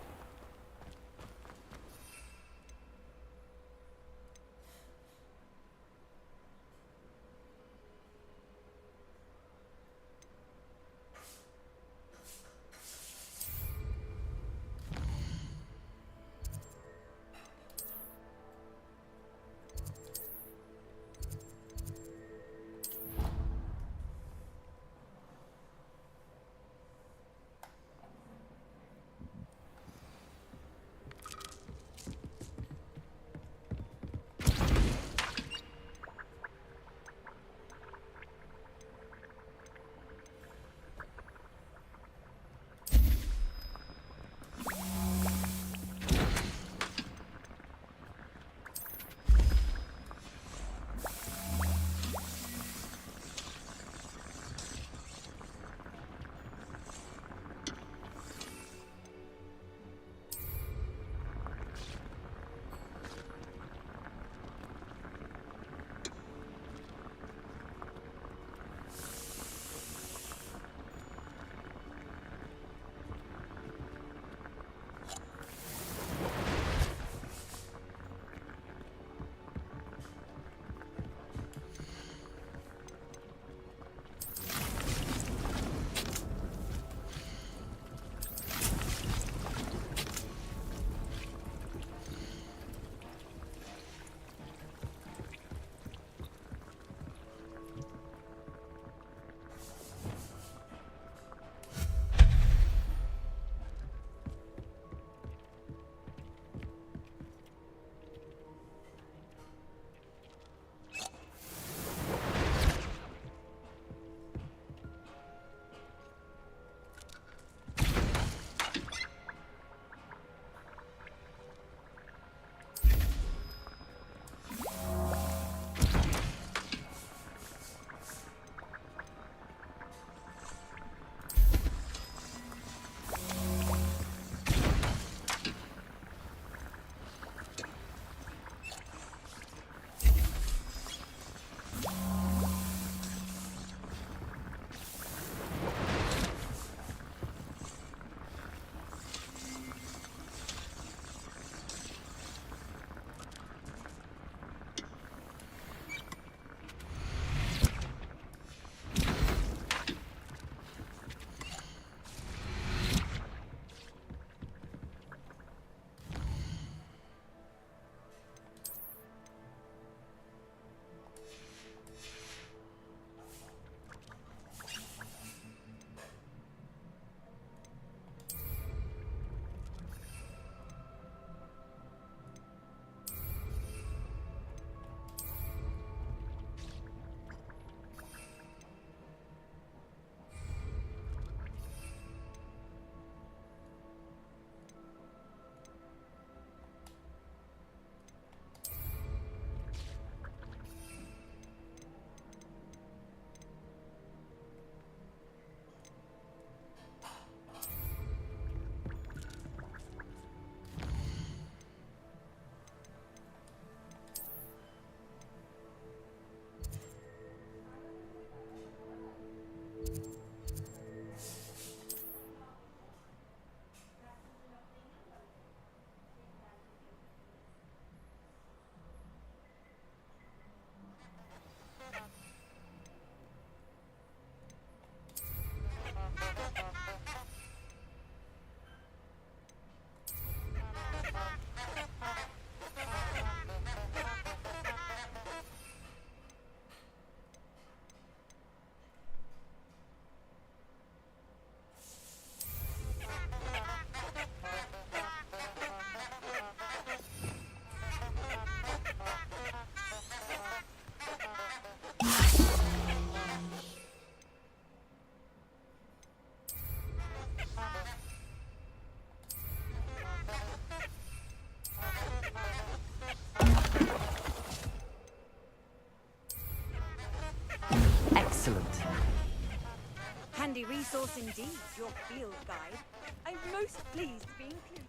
handy resource indeed, your field guide. I'm most pleased to be included.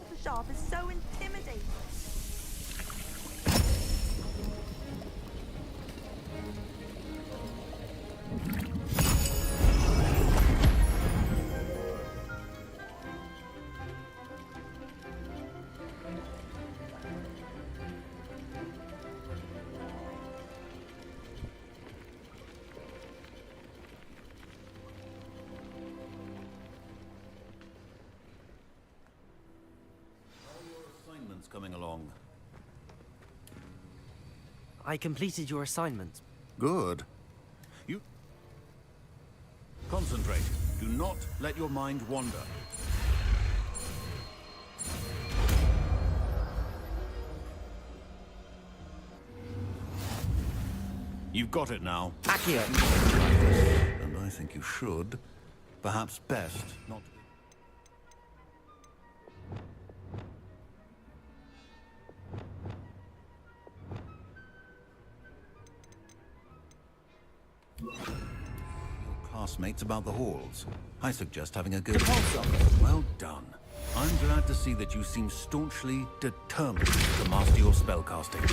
The shop is so intimidating. Assignments coming along. I completed your assignment. Good. You concentrate. Do not let your mind wander. You've got it now. Accio. And I think you should, perhaps best, not. Your classmates about the halls. I suggest having a good. Well done. I'm glad to see that you seem staunchly determined to master your spellcasting.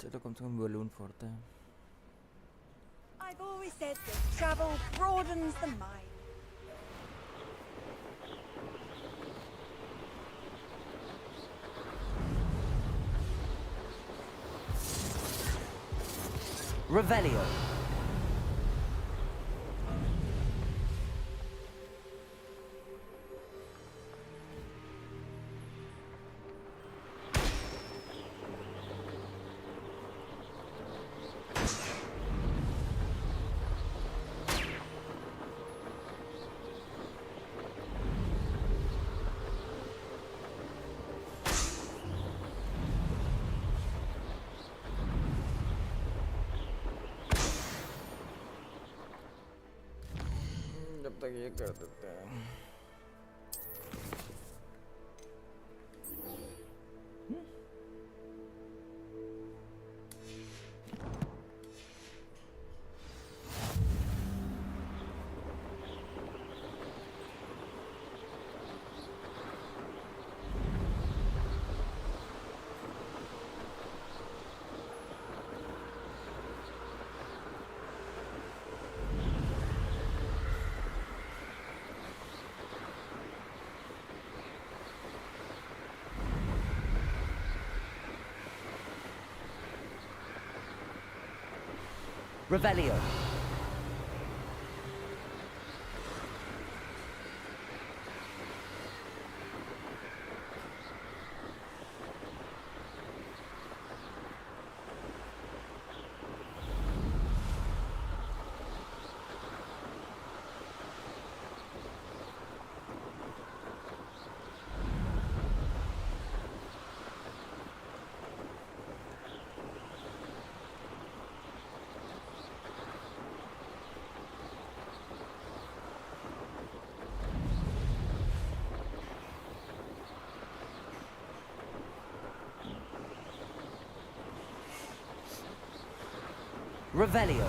चलो कम से कम balloon फोड़ते हैं. I've always said that travel broadens the mind. Revelio. जब तक ये कर देते हैं. Revelio. Revelio.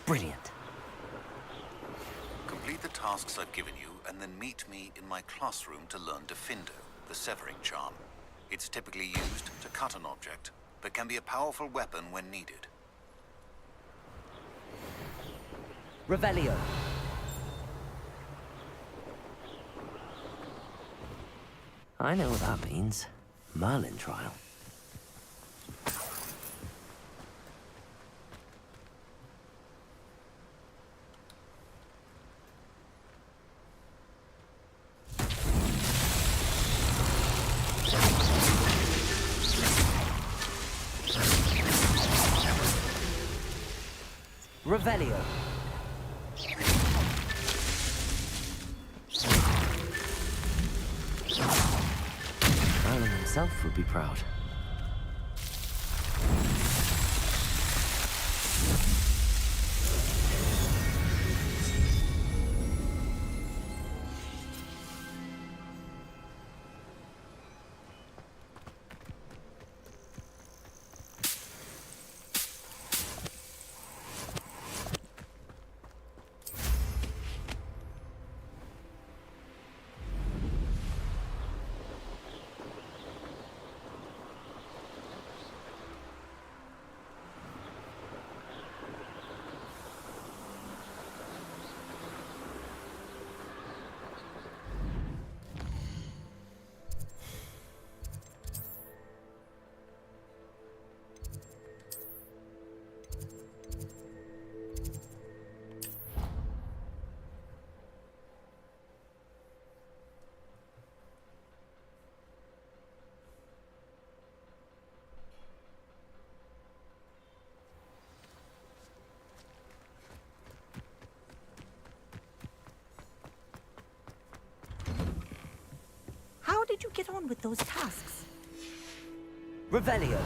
Brilliant. Complete the tasks I've given you, and then meet me in my classroom to learn Defindo, the severing charm. It's typically used to cut an object, but can be a powerful weapon when needed. Revelio. I know what that means. Merlin trial. Revelio. Merlin himself would be proud. How did you get on with those tasks? Revelio.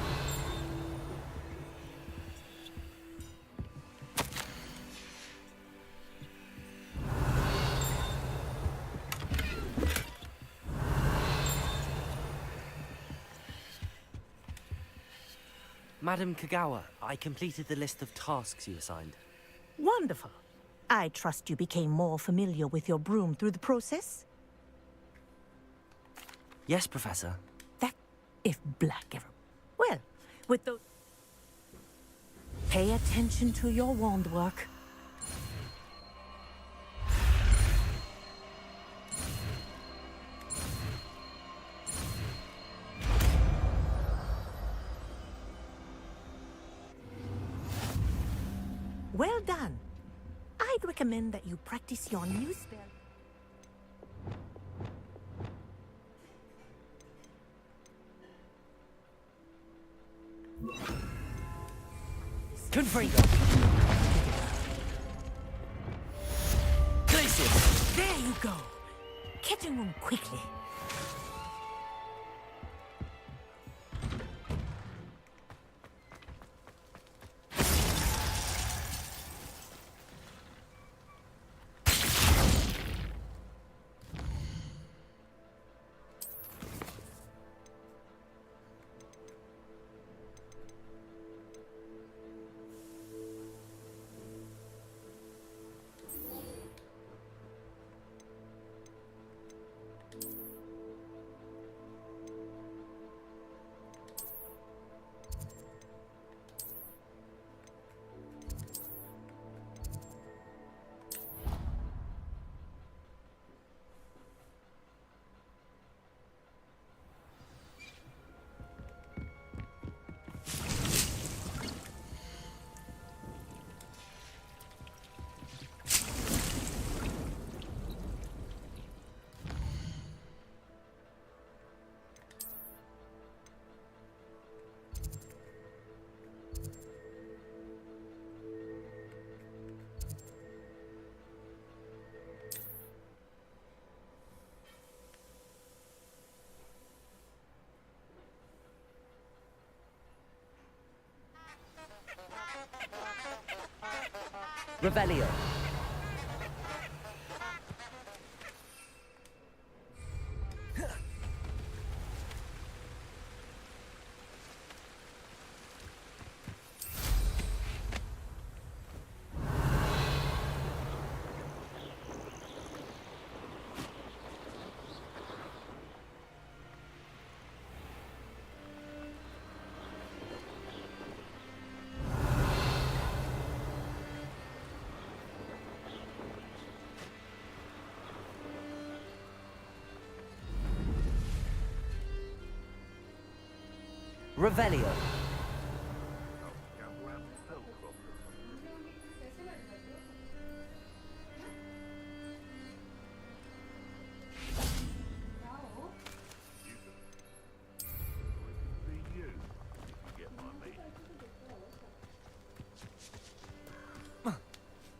Madam Kagawa, I completed the list of tasks you assigned. Wonderful. I trust you became more familiar with your broom through the process? Yes, Professor. If black ever... Well, with those... Pay attention to your wand work. Well done. I'd recommend that you practice your new spell. Confringo! Glacius! There you go. Get in room quickly. Revelio. Revelio.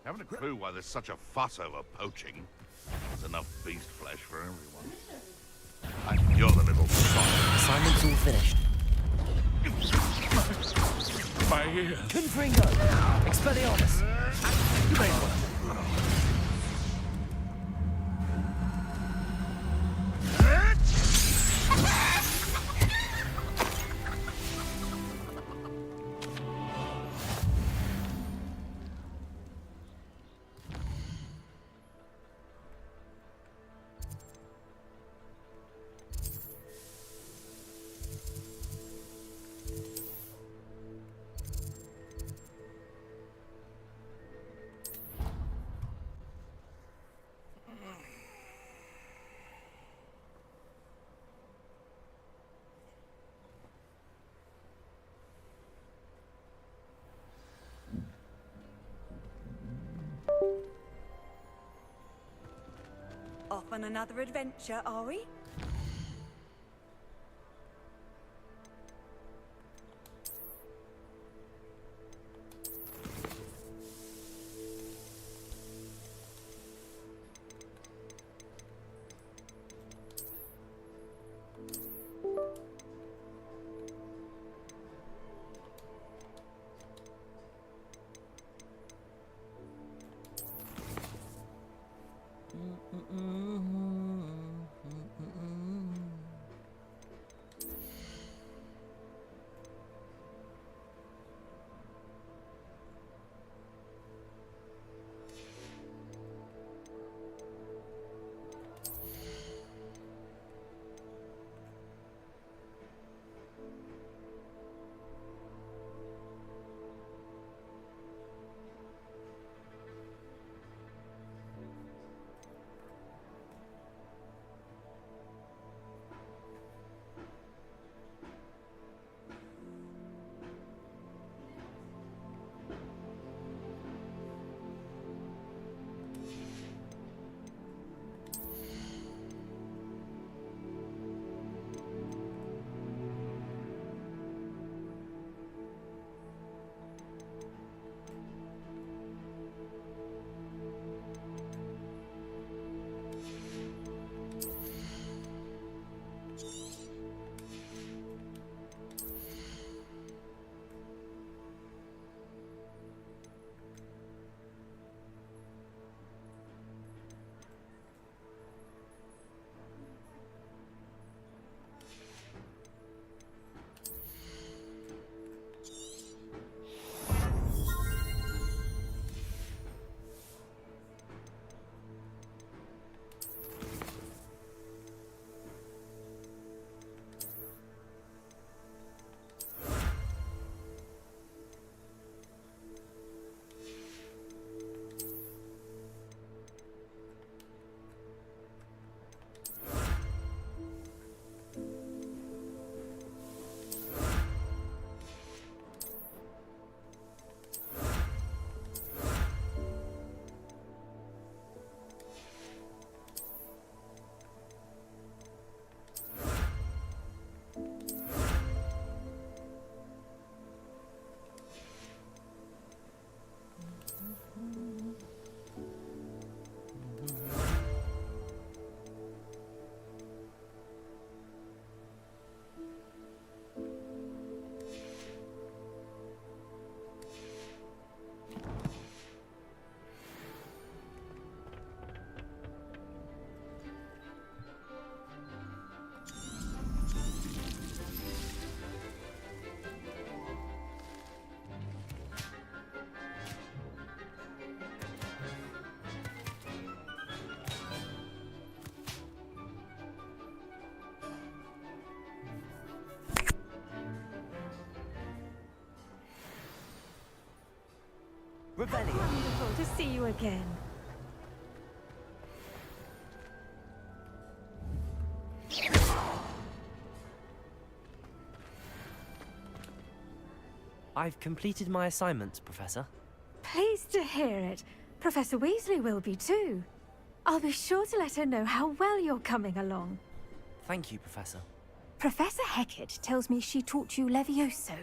Haven't a clue why there's such a fuss over poaching. There's enough beast flesh for everyone. You're the little sod. Assignment's all finished. My ears. Confringo. Expelliarmus. Activate. Off on another adventure, are we? Wonderful to see you again. I've completed my assignments, Professor. Pleased to hear it. Professor Weasley will be too. I'll be sure to let her know how well you're coming along. Thank you, Professor. Professor Hecat tells me she taught you Levioso,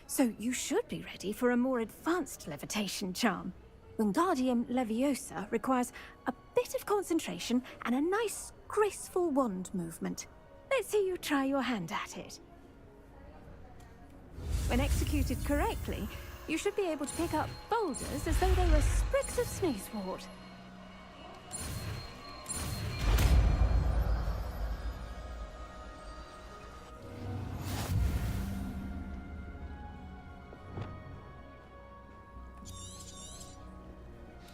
so you should be ready for a more advanced levitation charm. Wingardium Leviosa requires a bit of concentration and a nice, graceful wand movement. Let's see you try your hand at it. When executed correctly, you should be able to pick up boulders as though they were sprigs of sneezewort.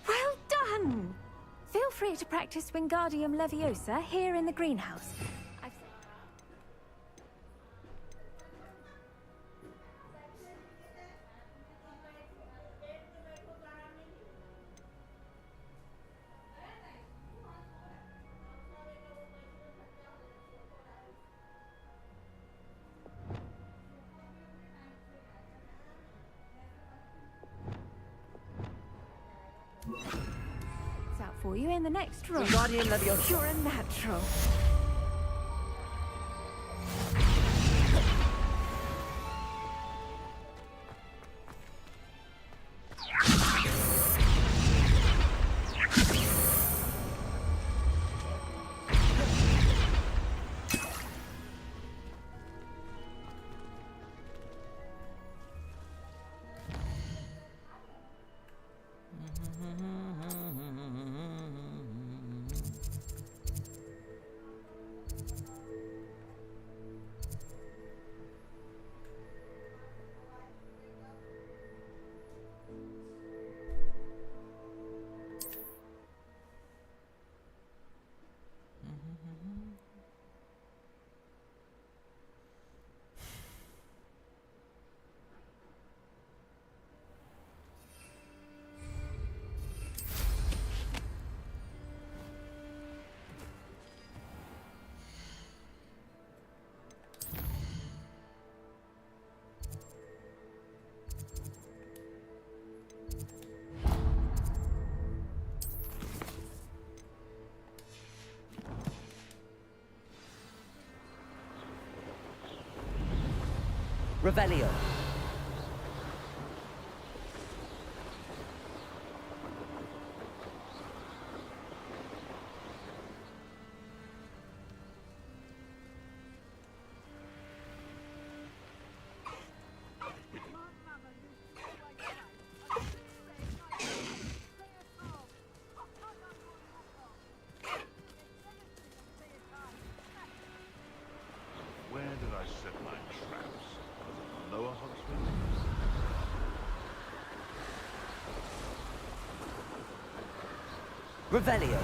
Well done! Feel free to practice Wingardium Leviosa here in the greenhouse. It's out for you in the next room. Wingardium Leviosa. You're a natural. Revelio. Where did I set my traps? Lower Hogsmeade? Revelio.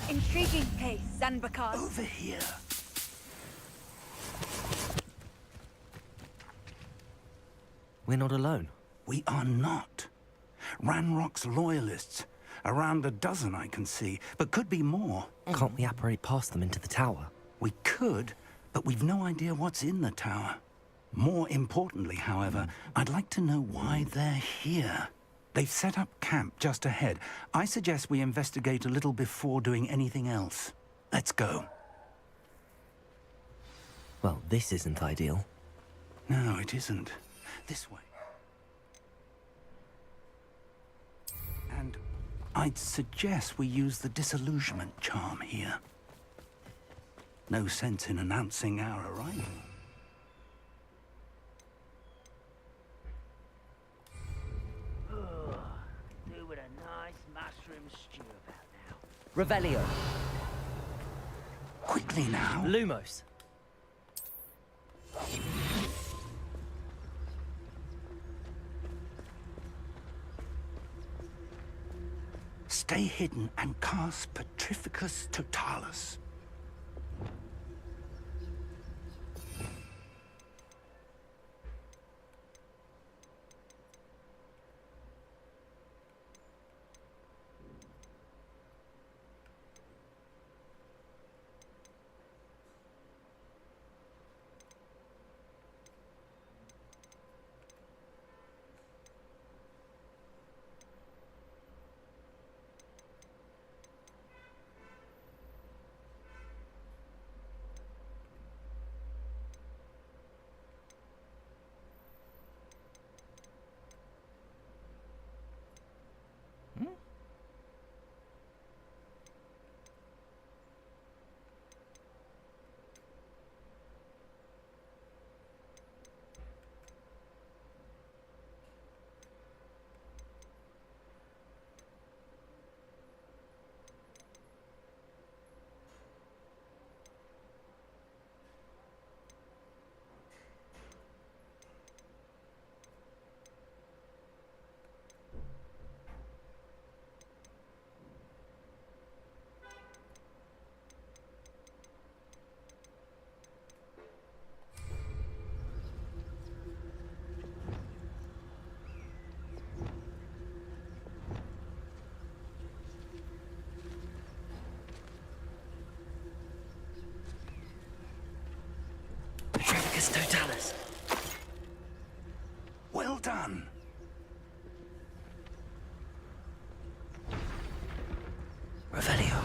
Intriguing case, Zanbakar. Over here. We're not alone. We are not. Ranrock's loyalists. Around a dozen I can see, but could be more. Can't we apparate past them into the tower? We could, but we've no idea what's in the tower. More importantly, however, I'd like to know why they're here. They've set up camp just ahead. I suggest we investigate a little before doing anything else. Let's go. Well, this isn't ideal. No, it isn't. This way. And I'd suggest we use the disillusionment charm here. No sense in announcing our arrival. Doing a nice mushroom stew about now. Revelio. Quickly now. Lumos. Stay hidden and cast Petrificus Totalis. Petrificus Totalis. Well done. Revelio.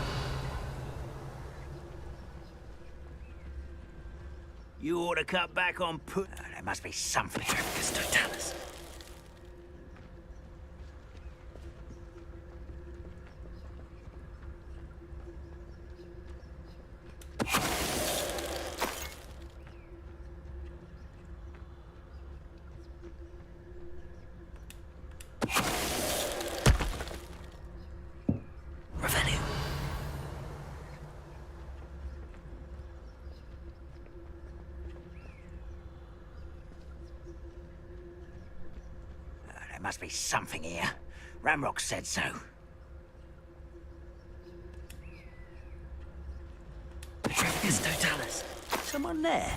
You ought to cut back on there must be something. Petrificus Totalis. Revelio. There must be something here. Ramrock said so. Petrificus Totalis. Someone there?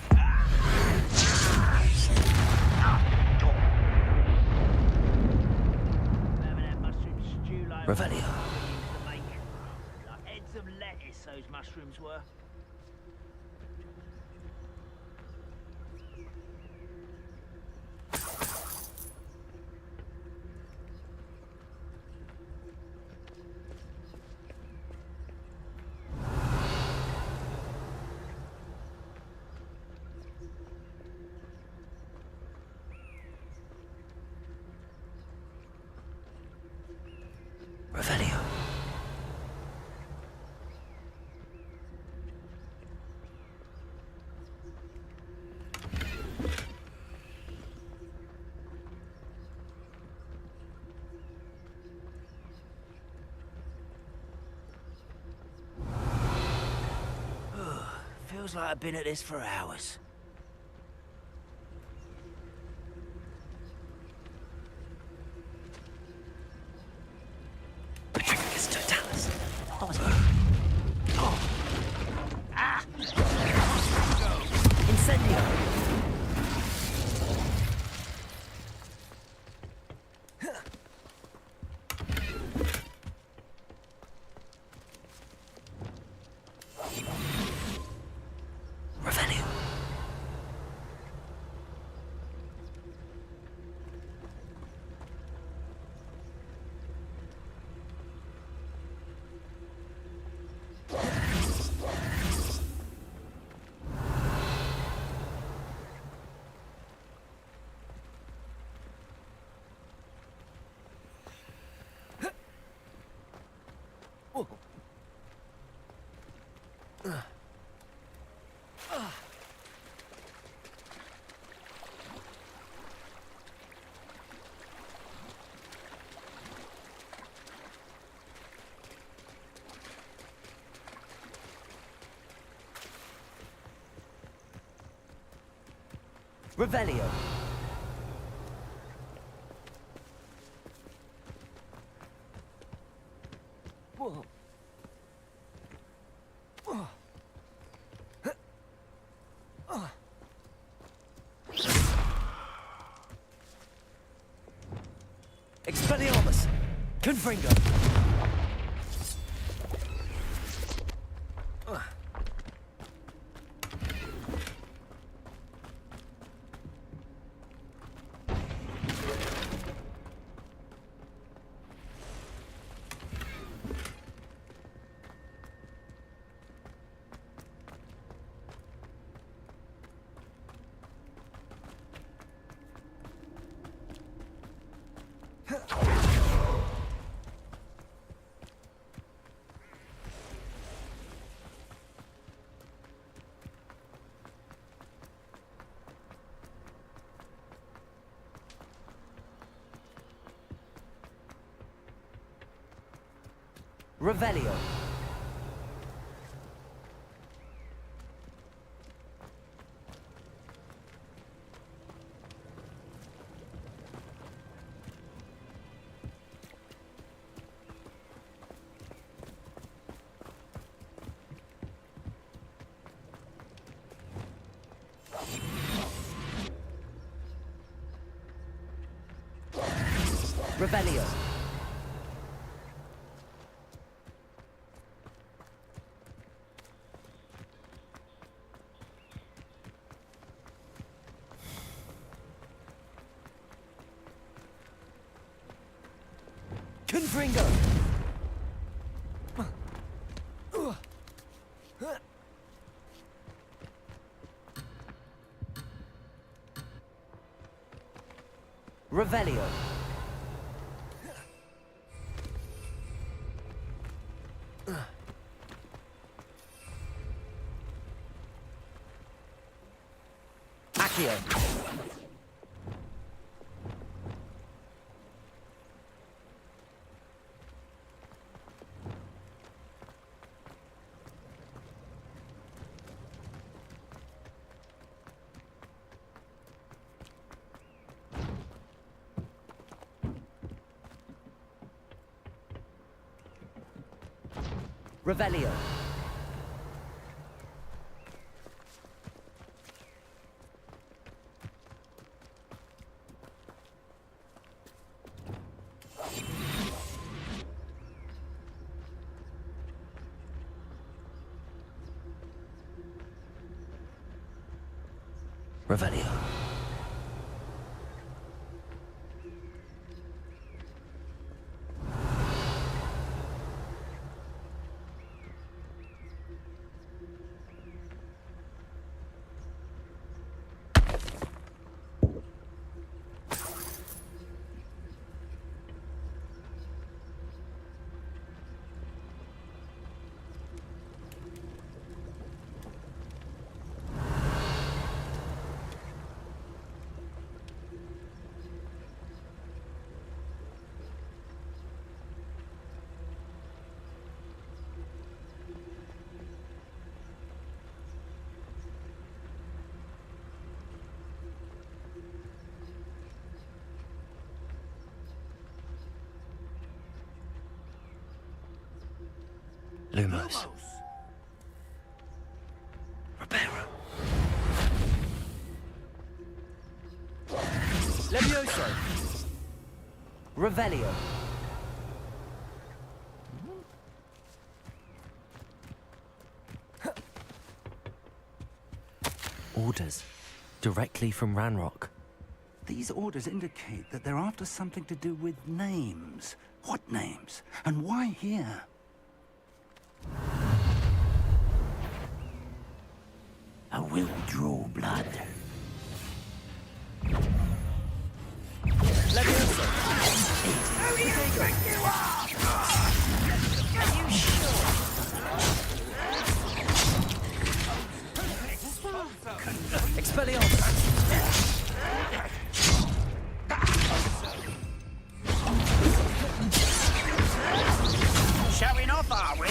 Revelio. Like heads of lettuce, those mushrooms were. Revelio. Feels like I've been at this for hours. Petrificus Totalis. Incendio. Revelio. Revelio. Expelliarmus! Confringo! Revelio. Revelio. Confringo! Revelio. Accio. Revelio. Revelio. Lumos. Reparo. Levioso. Revelio. Orders. Directly from Ranrock. These orders indicate that they're after something to do with names. What names? And why here? I will draw blood. Levioso. Who do you think you are? Are you sure? Expelliarmus. Showing off, are we?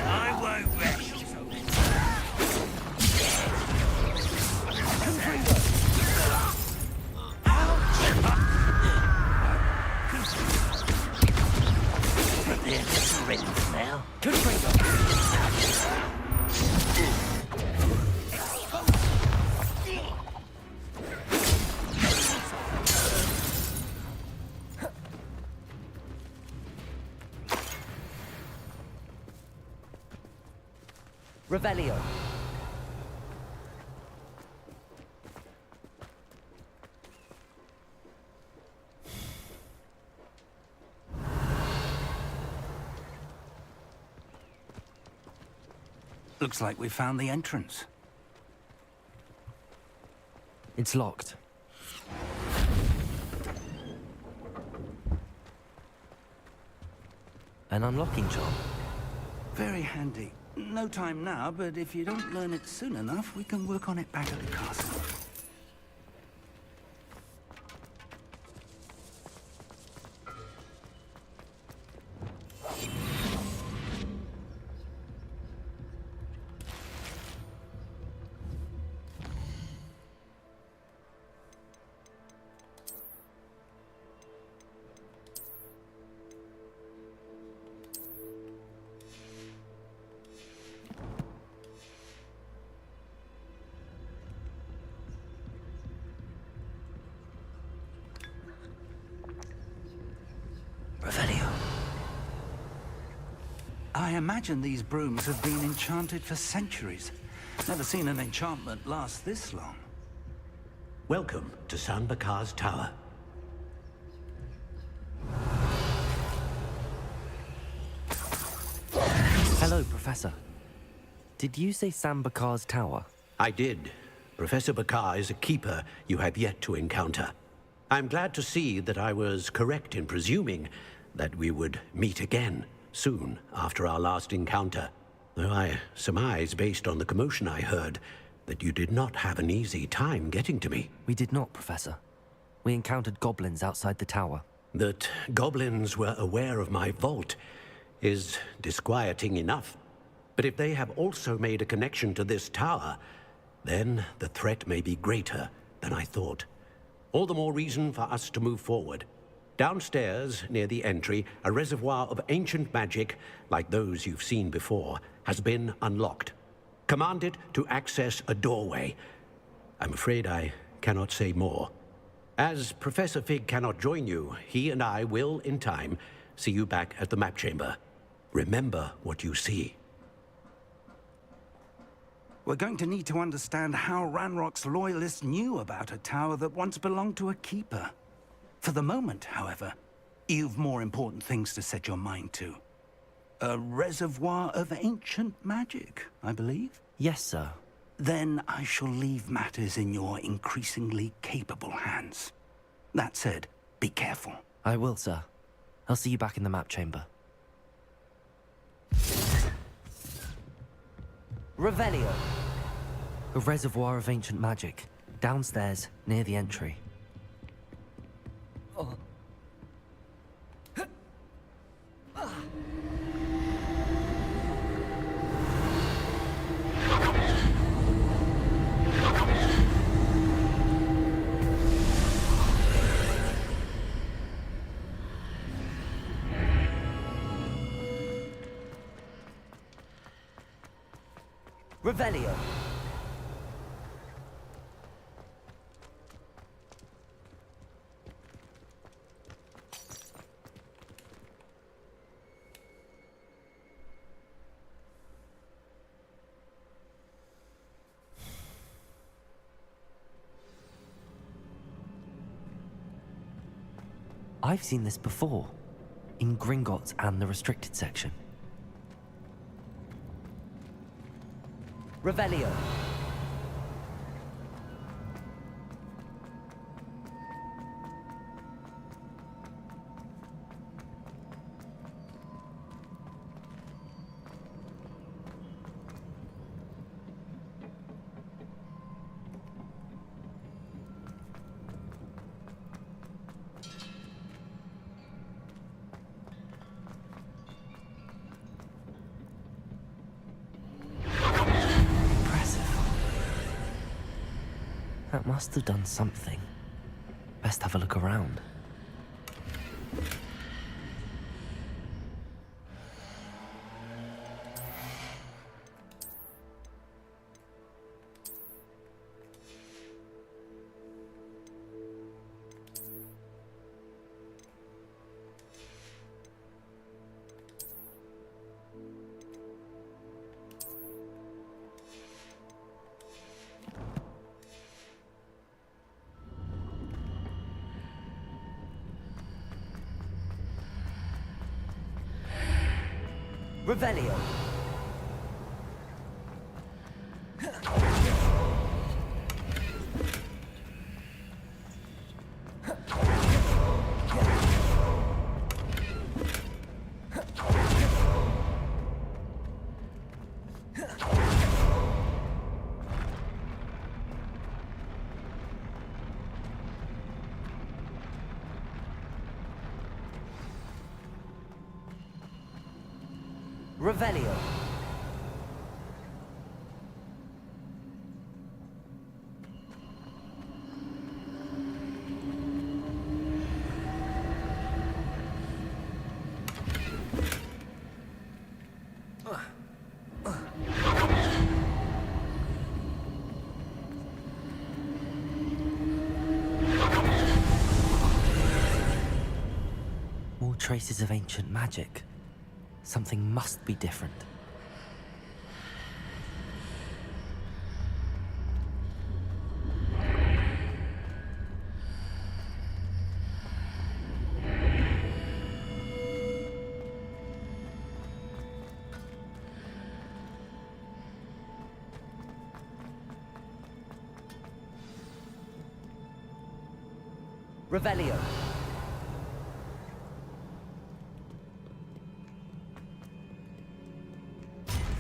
I won't rest. But they're surrender now. Revelio. Looks like we found the entrance. It's locked. An unlocking charm. Very handy. No time now, but if you don't learn it soon enough, we can work on it back at the castle. Revelio. I imagine these brooms have been enchanted for centuries. Never seen an enchantment last this long. Welcome to San Bakar's Tower. Hello, Professor. Did you say Sam Bakar's tower? I did. Professor Bakar is a keeper you have yet to encounter. I'm glad to see that I was correct in presuming that we would meet again soon after our last encounter. Though I surmise, based on the commotion I heard, that you did not have an easy time getting to me. We did not, Professor. We encountered goblins outside the tower. That goblins were aware of my vault is disquieting enough. But if they have also made a connection to this tower, then the threat may be greater than I thought. All the more reason for us to move forward. Downstairs, near the entry, a reservoir of ancient magic, like those you've seen before, has been unlocked. Command it to access a doorway. I'm afraid I cannot say more. As Professor Fig cannot join you, he and I will, in time, see you back at the map chamber. Remember what you see. We're going to need to understand how Ranrock's loyalists knew about a tower that once belonged to a keeper. For the moment, however, you've more important things to set your mind to. A reservoir of ancient magic, I believe? Yes, sir. Then I shall leave matters in your increasingly capable hands. That said, be careful. I will, sir. I'll see you back in the map chamber. Revelio. A reservoir of ancient magic. Downstairs, near the entry. Oh. Revelio. I've seen this before, in Gringotts and the restricted section. Revelio. That must have done something. Best have a look around. Revelio. Revelio. More traces of ancient magic. Something must be different. Revelio.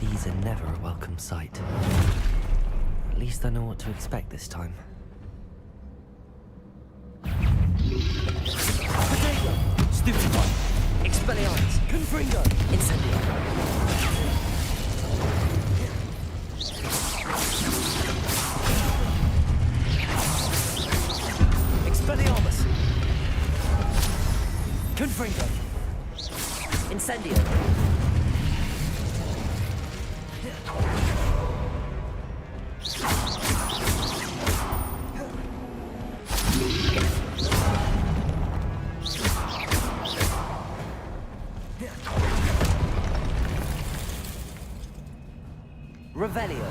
These are never a welcome sight. At least I know what to expect this time. Potato! Stupid one! Expelliarmus! Confringo! Incendio! Expelliarmus! Confringo! Incendio! Revelio.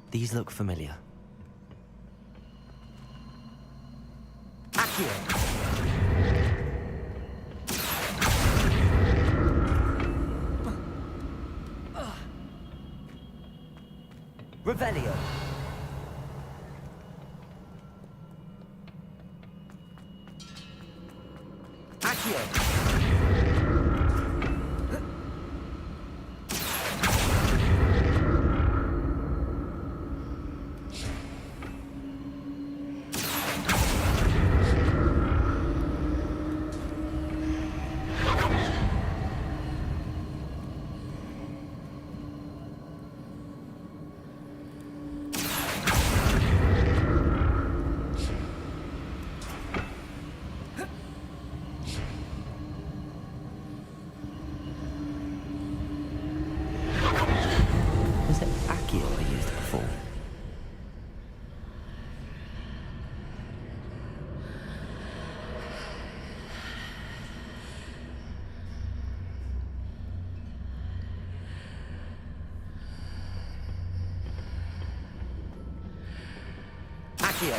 These look familiar. Accio. Revelio. Accio. Was it Accio I used before? Accio.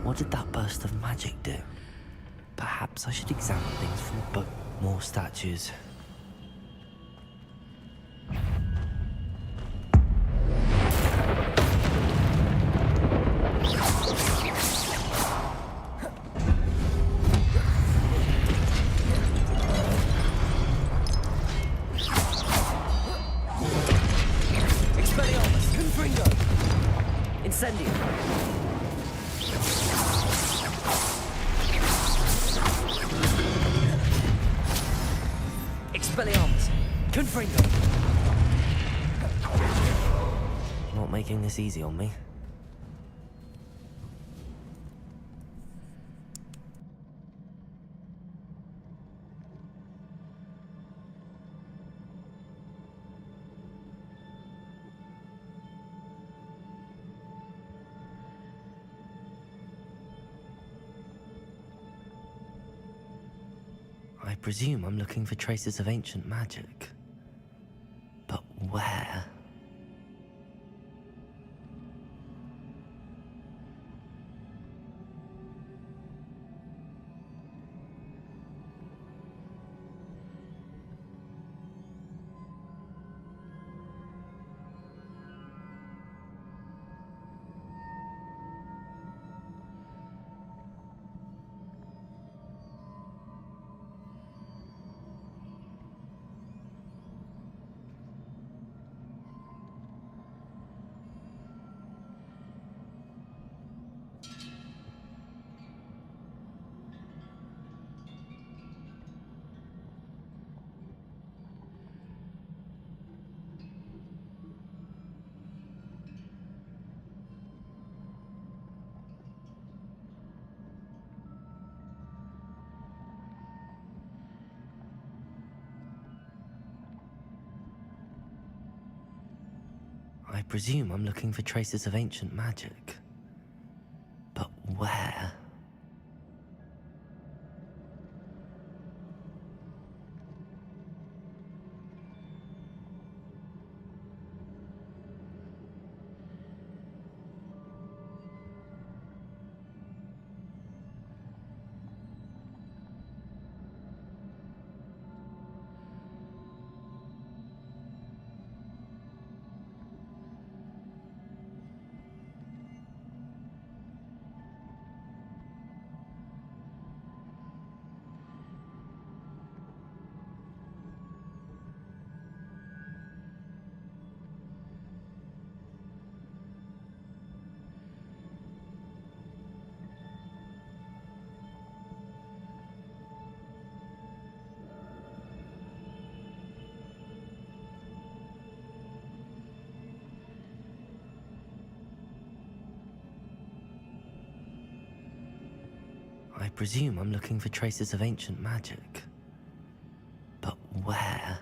What did that burst of magic do? Perhaps I should examine things from a book. More statues. Expelliarmus! Confringo! Not making this easy on me. I presume I'm looking for traces of ancient magic. But where? I presume I'm looking for traces of ancient magic. But where? I presume I'm looking for traces of ancient magic. But where?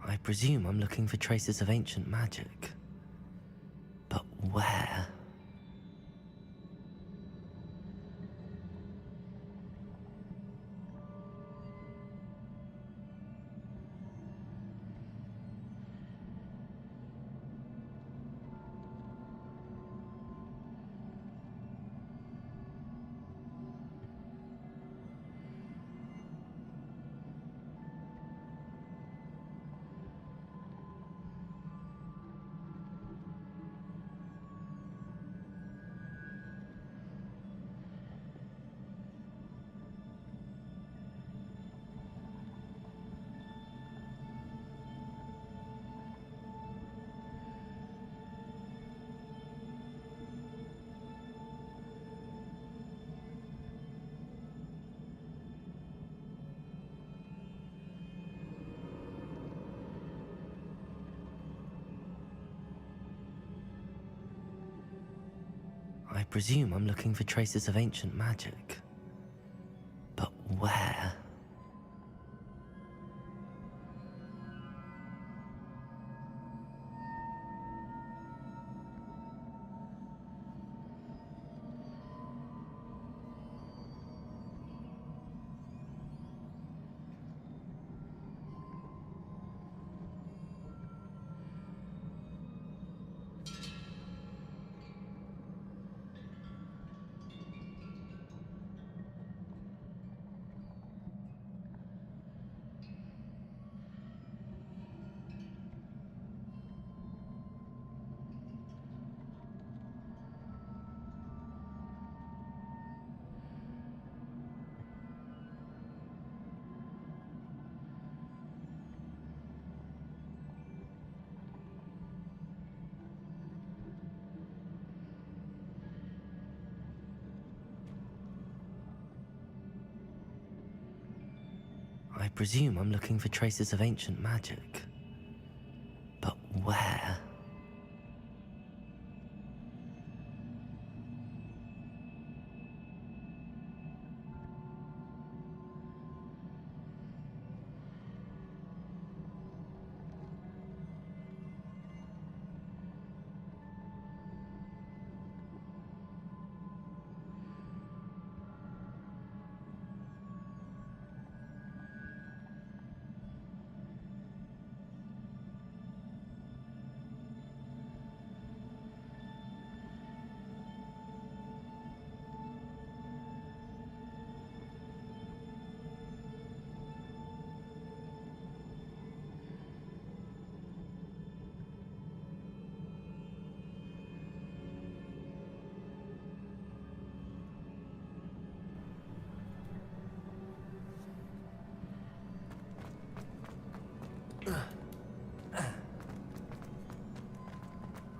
I presume I'm looking for traces of ancient magic. But where? I presume I'm looking for traces of ancient magic. But where? I presume I'm looking for traces of ancient magic. But where?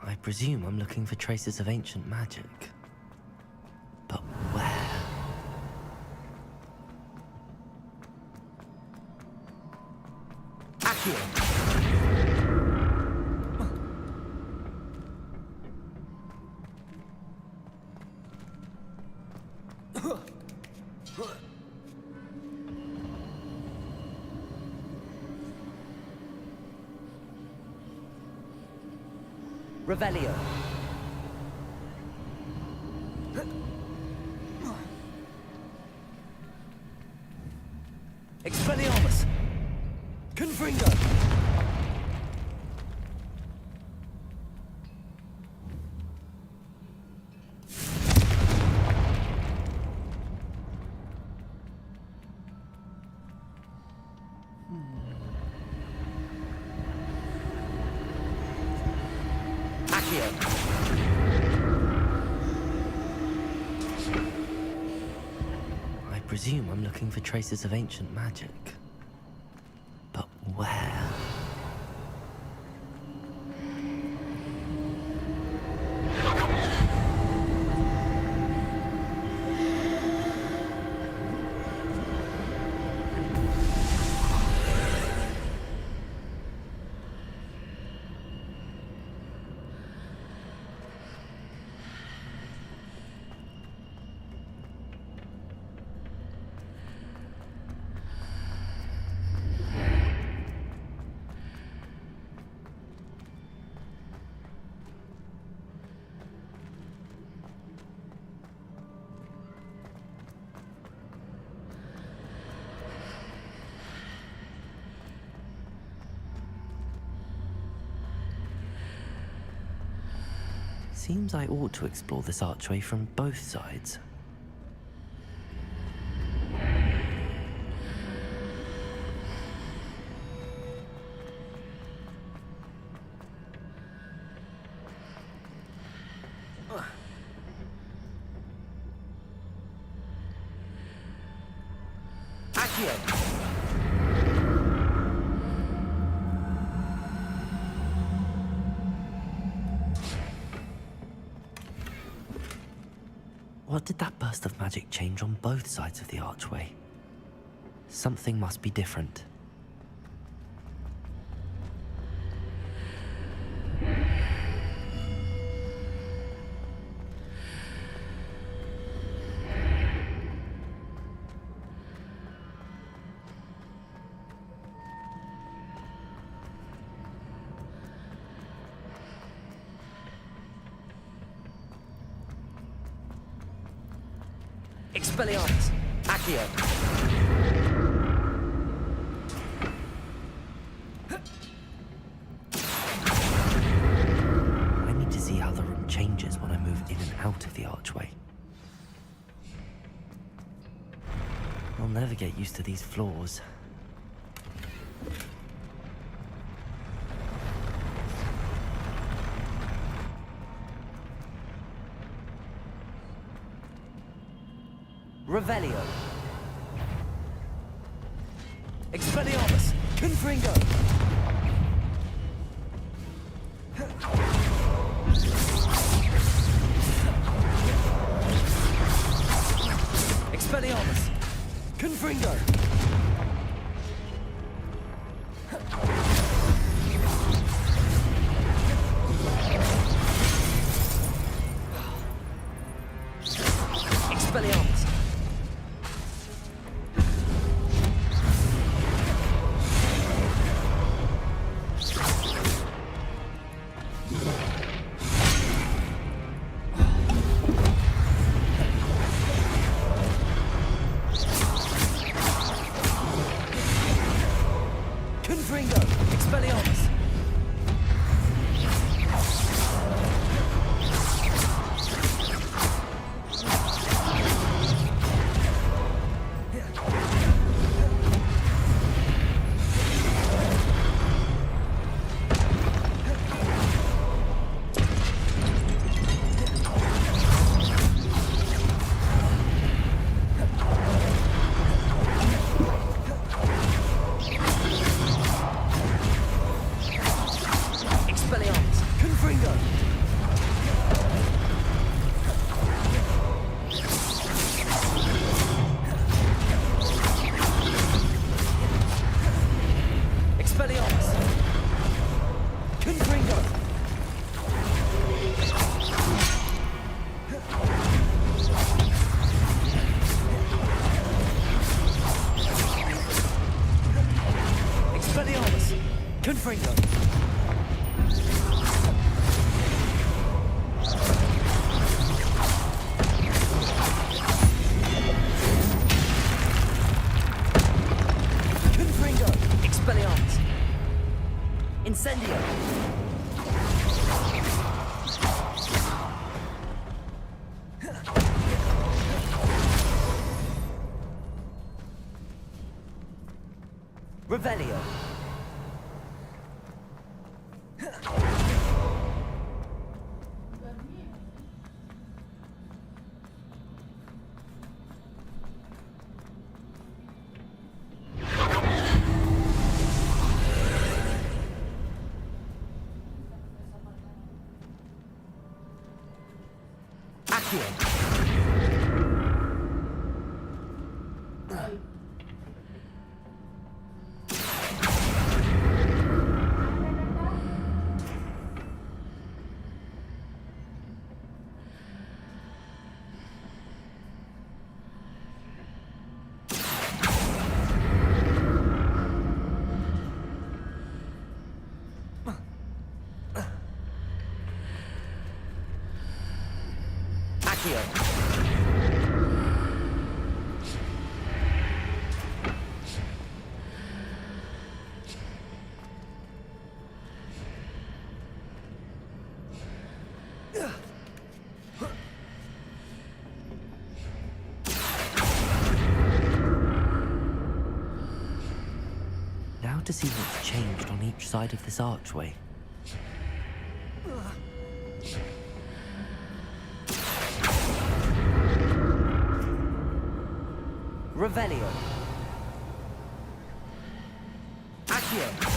I presume I'm looking for traces of ancient magic. But where? Accio! Revelio. Expelliarmus. Confringo. I presume I'm looking for traces of ancient magic. But where? Seems I ought to explore this archway from both sides. What did that burst of magic change on both sides of the archway? Something must be different. Expelliarmus! Accio! I need to see how the room changes when I move in and out of the archway. I'll never get used to these floors. Revelio. Expelliarmus. Confringo. Expelliarmus. Confringo. Confringo! Expelliarmus! Incendio! Revelio! Now to see what's changed on each side of this archway. Revelio. Accio.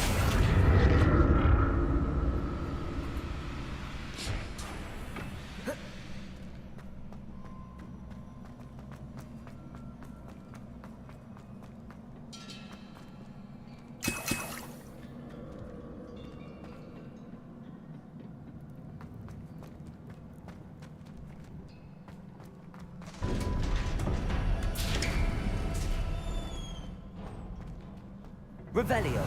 Revelio.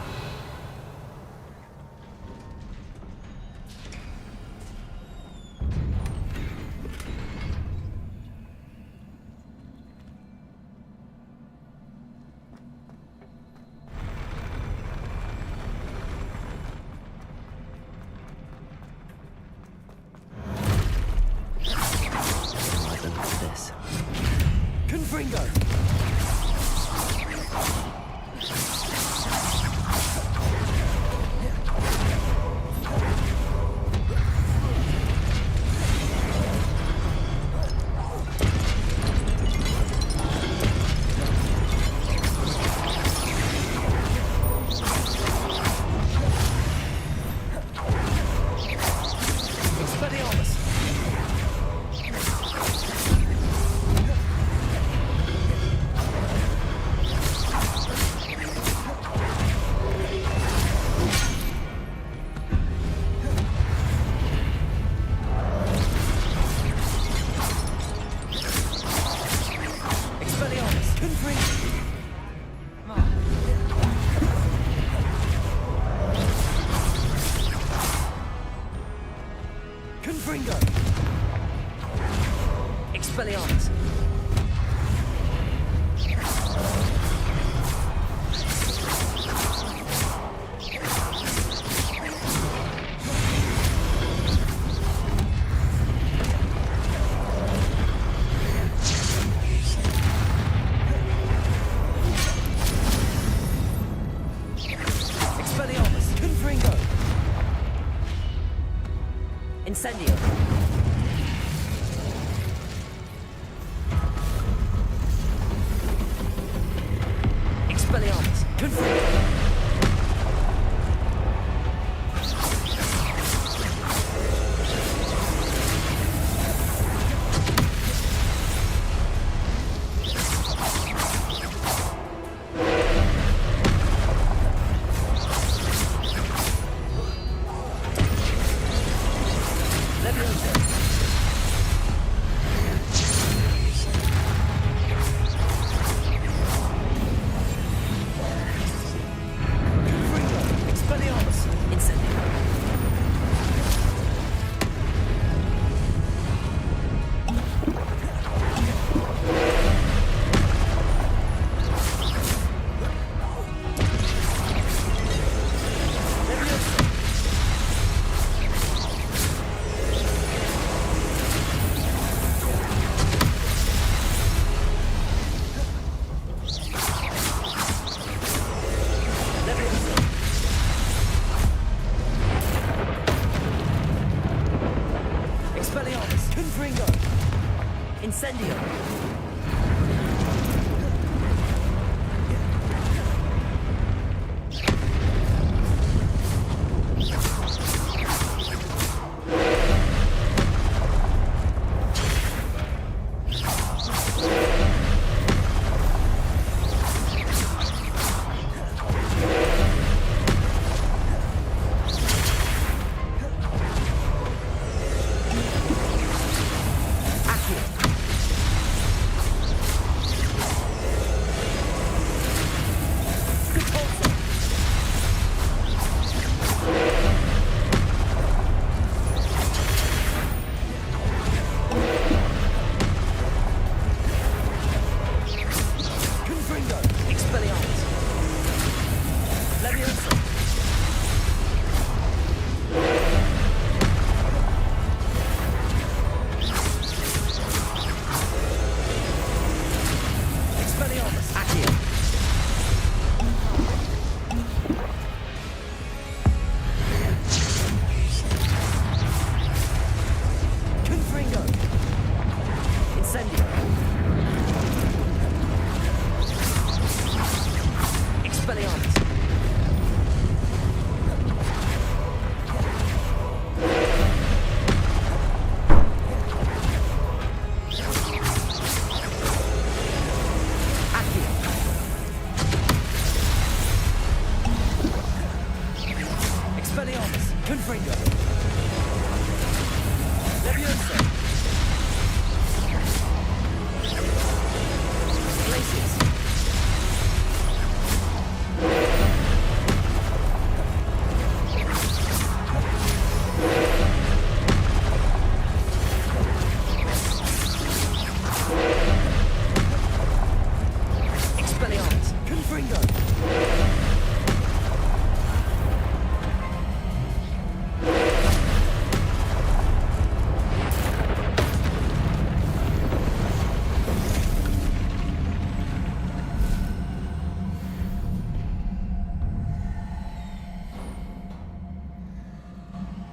This. Confringo. Incendio. Expelliarmus. Confringo. Incendio!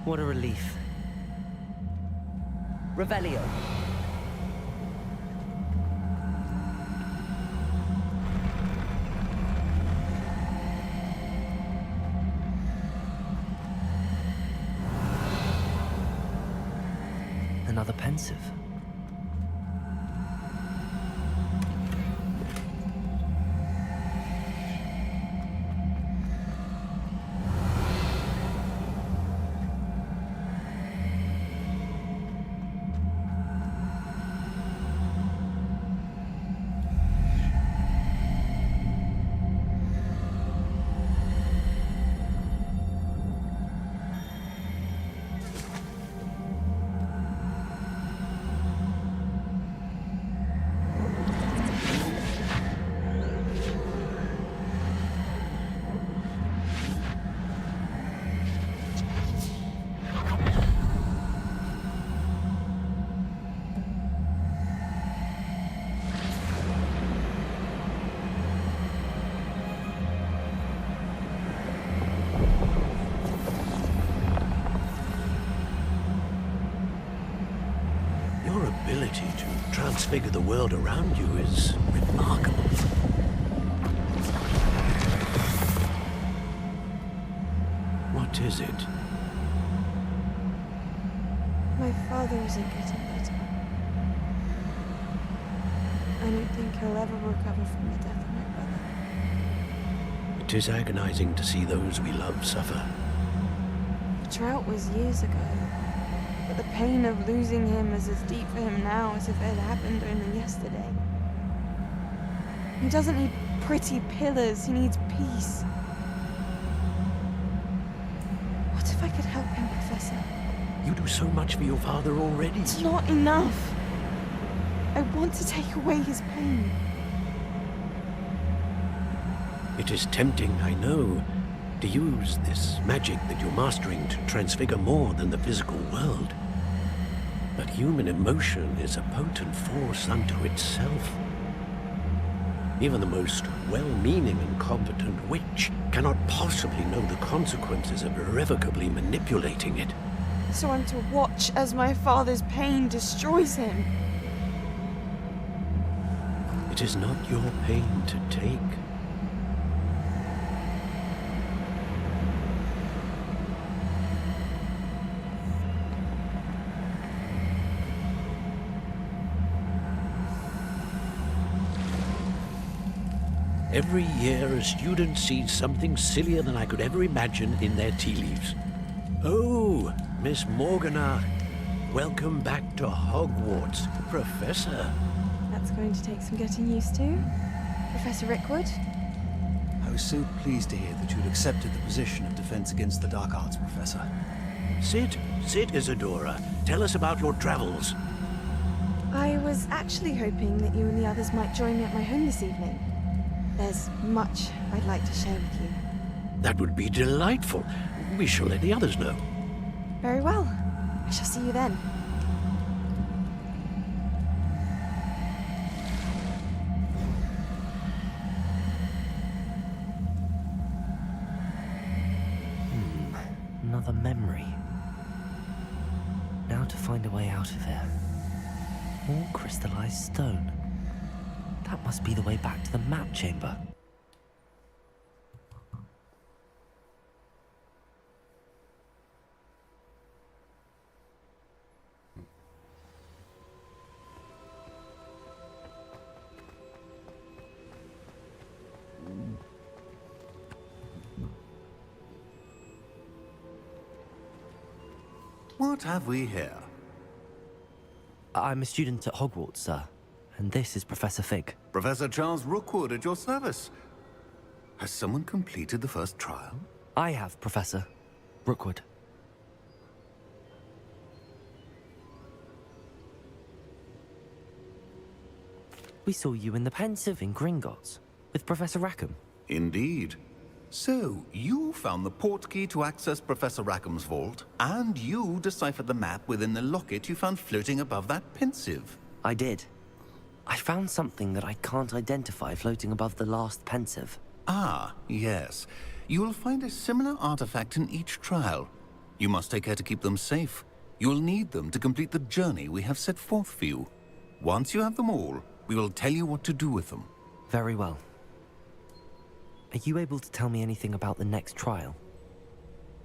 What a relief. Revelio. Another pensive. transfigure the world around you is remarkable. What is it? My father isn't getting better. I don't think he'll ever recover from the death of my brother. It is agonizing to see those we love suffer. The drought was years ago, but the pain of losing him is as deep for him now as if it had happened only yesterday. He doesn't need pretty pillars, he needs peace. What if I could help him, Professor? You do so much for your father already. It's not enough. I want to take away his pain. It is tempting, I know, to use this magic that you're mastering to transfigure more than the physical world. But human emotion is a potent force unto itself. Even the most well-meaning and competent witch cannot possibly know the consequences of irrevocably manipulating it. So I'm to watch as my father's pain destroys him. It is not your pain to take. Every year, a student sees something sillier than I could ever imagine in their tea leaves. Oh, Miss Morgana, welcome back to Hogwarts, Professor. That's going to take some getting used to. Professor Rickwood? I was so pleased to hear that you'd accepted the position of Defense Against the Dark Arts, Professor. Sit, Isadora. Tell us about your travels. I was actually hoping that you and the others might join me at my home this evening. There's much I'd like to share with you. That would be delightful. We shall let the others know. Very well. I shall see you then. Another memory. Now to find a way out of here. More crystallized stone. That must be the way back to the map chamber. What have we here? I'm a student at Hogwarts, sir. And this is Professor Fig. Professor Charles Rookwood at your service. Has someone completed the first trial? I have, Professor Rookwood. We saw you in the Pensive in Gringotts with Professor Rackham. Indeed. So, you found the portkey to access Professor Rackham's vault, and you deciphered the map within the locket you found floating above that Pensive. I did. I found something that I can't identify floating above the last Pensive. Ah, yes. You will find a similar artifact in each trial. You must take care to keep them safe. You will need them to complete the journey we have set forth for you. Once you have them all, we will tell you what to do with them. Very well. Are you able to tell me anything about the next trial?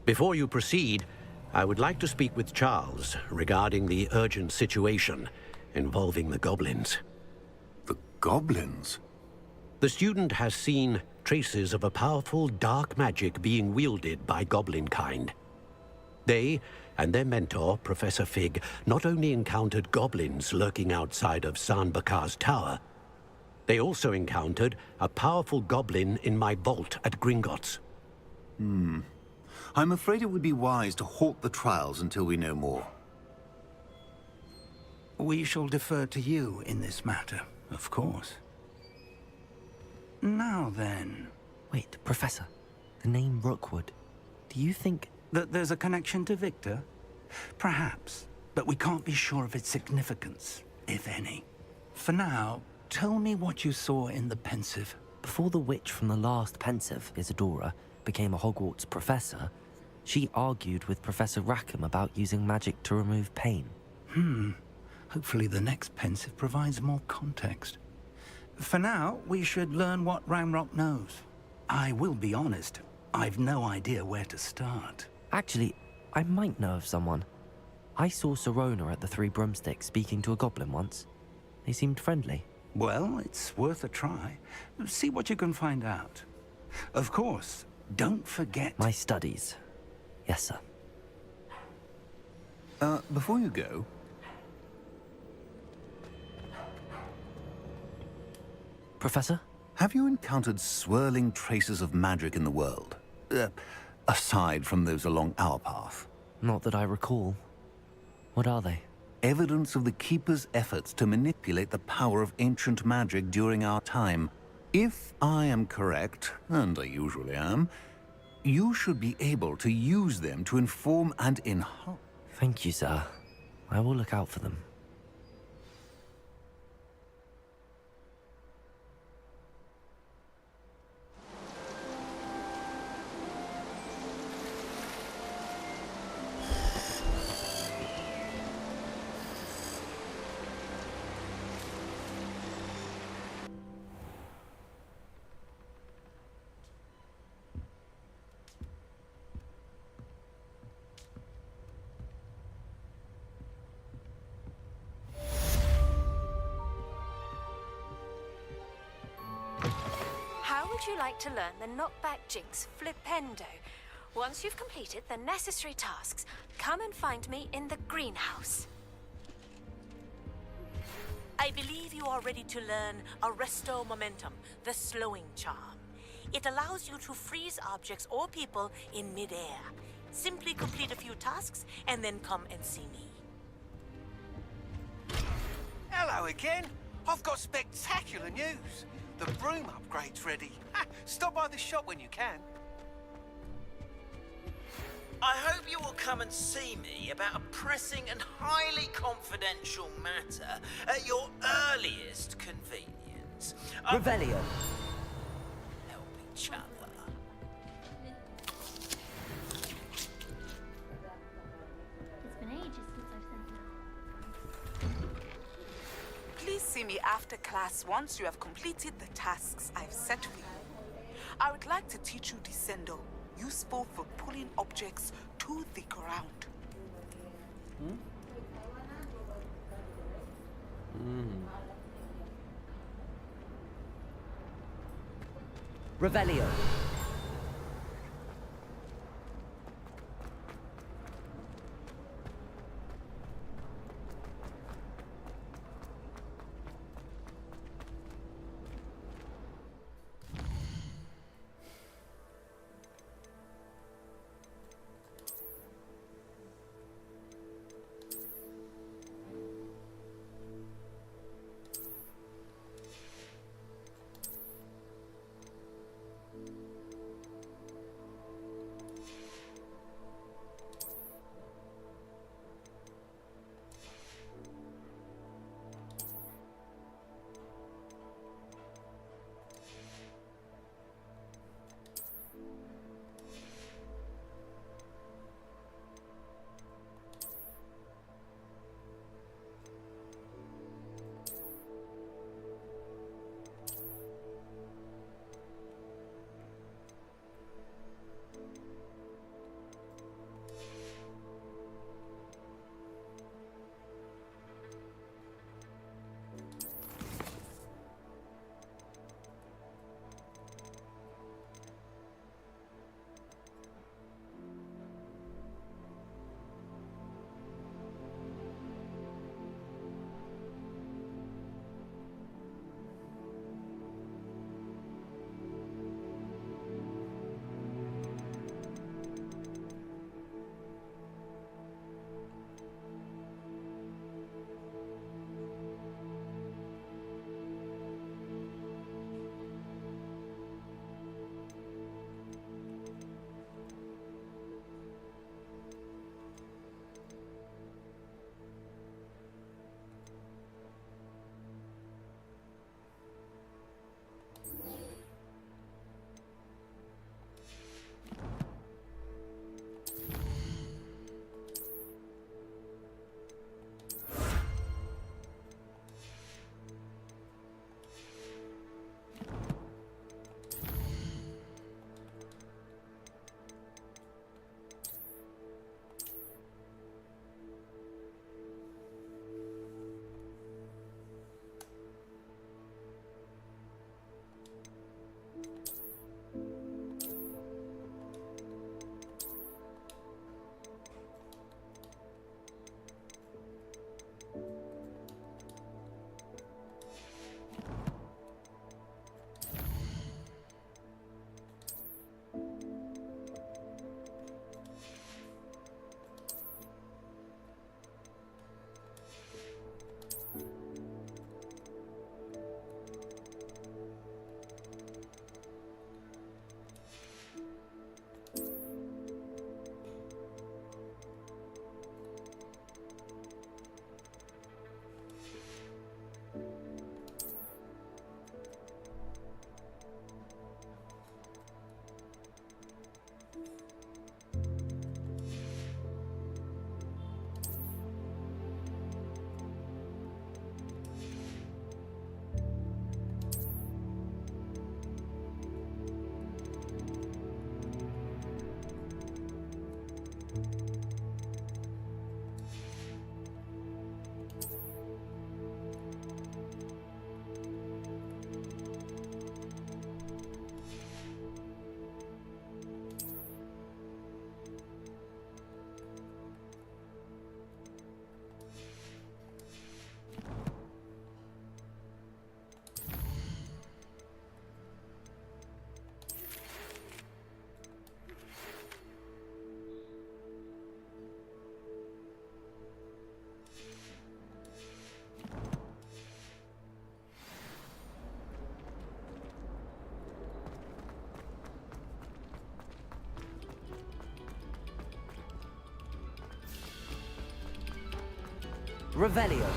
Before you proceed, I would like to speak with Charles regarding the urgent situation involving the goblins. The goblins? The student has seen traces of a powerful dark magic being wielded by goblin kind. They and their mentor, Professor Fig, not only encountered goblins lurking outside of San Bakar's tower, they also encountered a powerful goblin in my vault at Gringotts. I'm afraid it would be wise to halt the trials until we know more. We shall defer to you in this matter, of course. Now then... Wait, Professor. The name Rookwood. Do you think... that there's a connection to Victor? Perhaps, but we can't be sure of its significance, if any. For now, tell me what you saw in the Pensive. Before the witch from the last Pensive, Isadora, became a Hogwarts professor, she argued with Professor Rackham about using magic to remove pain. Hopefully the next pensive provides more context. For now, we should learn what Ranrock knows. I will be honest, I've no idea where to start. Actually, I might know of someone. I saw Sirona at the Three Broomsticks speaking to a goblin once. They seemed friendly. Well, it's worth a try. See what you can find out. Of course, don't forget... My studies. Yes, sir. Before you go... Professor? Have you encountered swirling traces of magic in the world? Aside from those along our path? Not that I recall. What are they? Evidence of the Keeper's efforts to manipulate the power of ancient magic during our time. If I am correct, and I usually am, you should be able to use them to inform and enhance. Thank you, sir. I will look out for them. How would you like to learn the knockback jinx flipendo? Once you've completed the necessary tasks, come and find me in the greenhouse. I believe you are ready to learn Arresto Momentum, the slowing charm. It allows you to freeze objects or people in midair. Simply complete a few tasks and then come and see me. Hello again. I've got spectacular news. The broom upgrade's ready. Stop by the shop when you can. I hope you will come and see me about a pressing and highly confidential matter at your earliest convenience. Revelio. Help each other. It's been ages since I've sent it. Please see me after class once you have completed the tasks I've set for you. I would like to teach you Descendo, useful for pulling objects to the ground. Revelio. Revelio.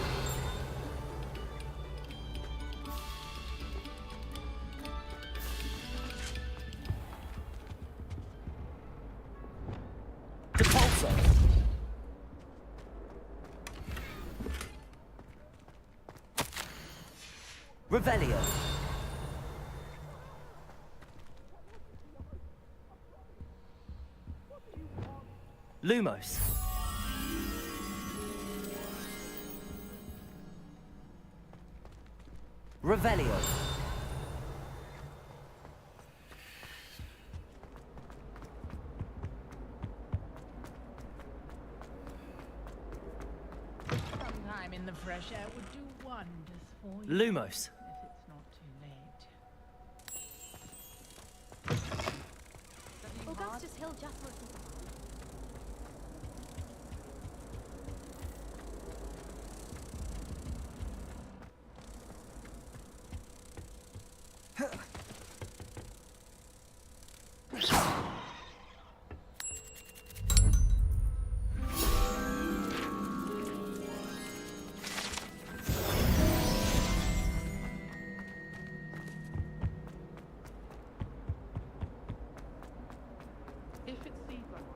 Depulso. Revelio. Lumos. Revelio. Sometime in the fresh air would do wonders for you. Lumos. If it's not too late. Augustus Hill just looks. If it's Seagull.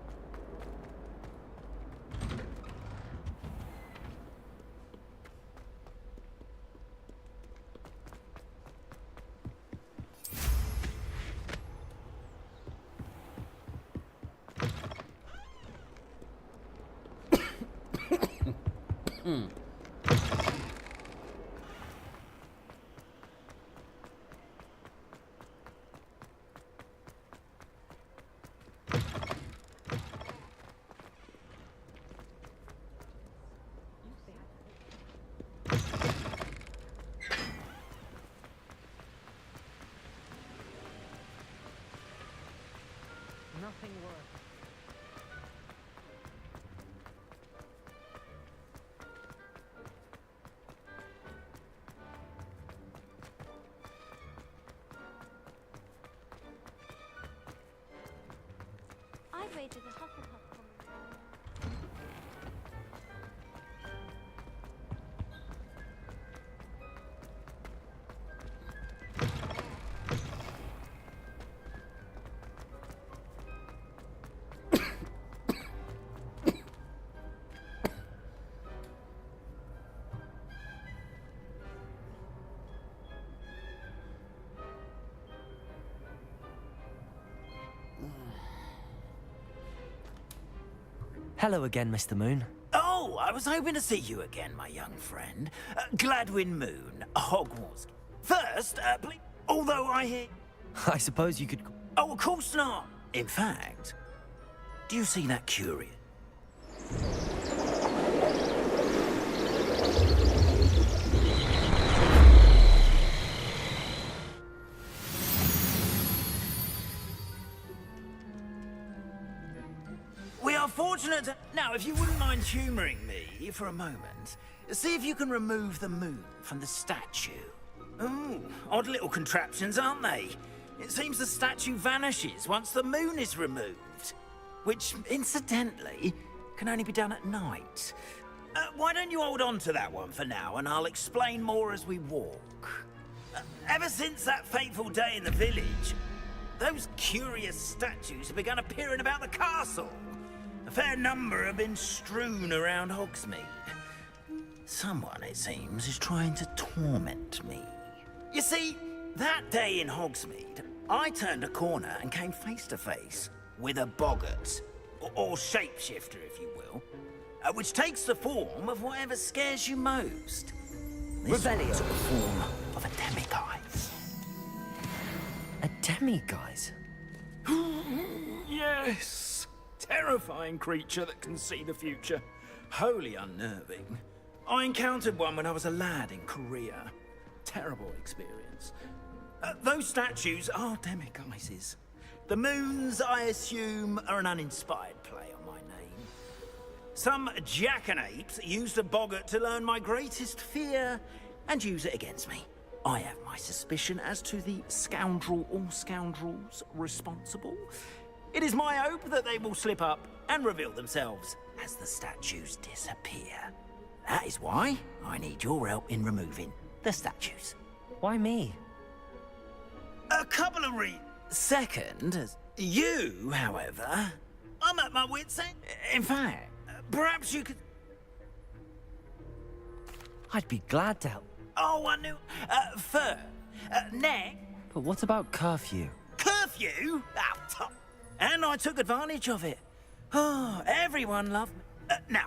Nothing works. I'd wager the Hufflepuff common. Hello again, Mr. Moon. Oh, I was hoping to see you again, my young friend. Gladwin Moon, Hogwarts. First, please, although I hear... I suppose you could... Oh, of course not. In fact, do you see that curious? We are fortunate to... Now, if you wouldn't mind humouring me for a moment, see if you can remove the moon from the statue. Ooh, odd little contraptions, aren't they? It seems the statue vanishes once the moon is removed. Which, incidentally, can only be done at night. Why don't you hold on to that one for now, and I'll explain more as we walk. Ever since that fateful day in the village, those curious statues have begun appearing about the castle. A fair number have been strewn around Hogsmeade. Someone, it seems, is trying to torment me. You see, that day in Hogsmeade, I turned a corner and came face to face with a boggart, or shapeshifter, if you will, which takes the form of whatever scares you most. This Revelio. took the form of a demiguise. A demiguise? Yes! Terrifying creature that can see the future. Wholly unnerving. I encountered one when I was a lad in Korea. Terrible experience. Those statues are demiguises. The moons, I assume, are an uninspired play on my name. Some jackanapes used a boggart to learn my greatest fear and use it against me. I have my suspicion as to the scoundrel or scoundrels responsible. It is my hope that they will slip up and reveal themselves as the statues disappear. That is why I need your help in removing the statues. Why me? A couple of Second, you, however, I'm at my wit's end. In fact, perhaps you could... I'd be glad to help. Oh, I knew... Fur. Neck. But what about curfew? Curfew? Oh, top. And I took advantage of it. Oh, everyone loved me. Now...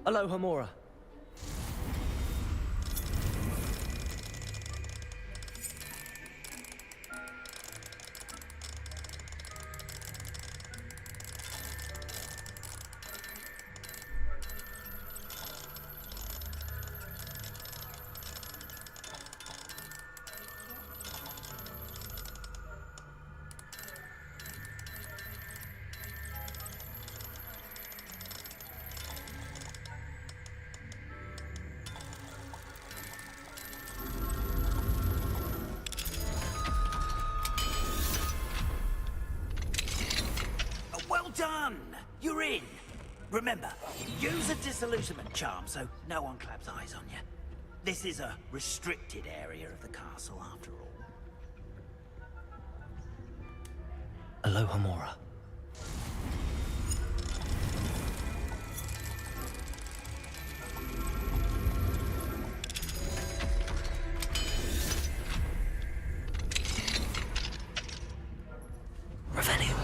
Aloha Mora. Well done! You're in. Remember, use a disillusionment charm so no one claps eyes on you. This is a restricted area of the castle, after all. Aloha Mora. Revelio.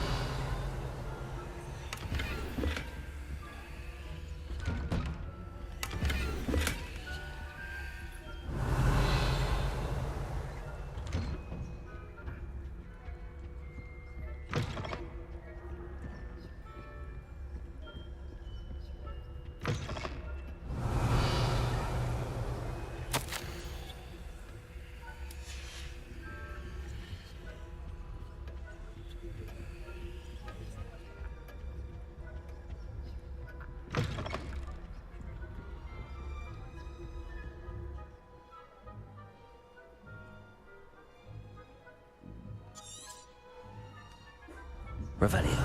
Revelio.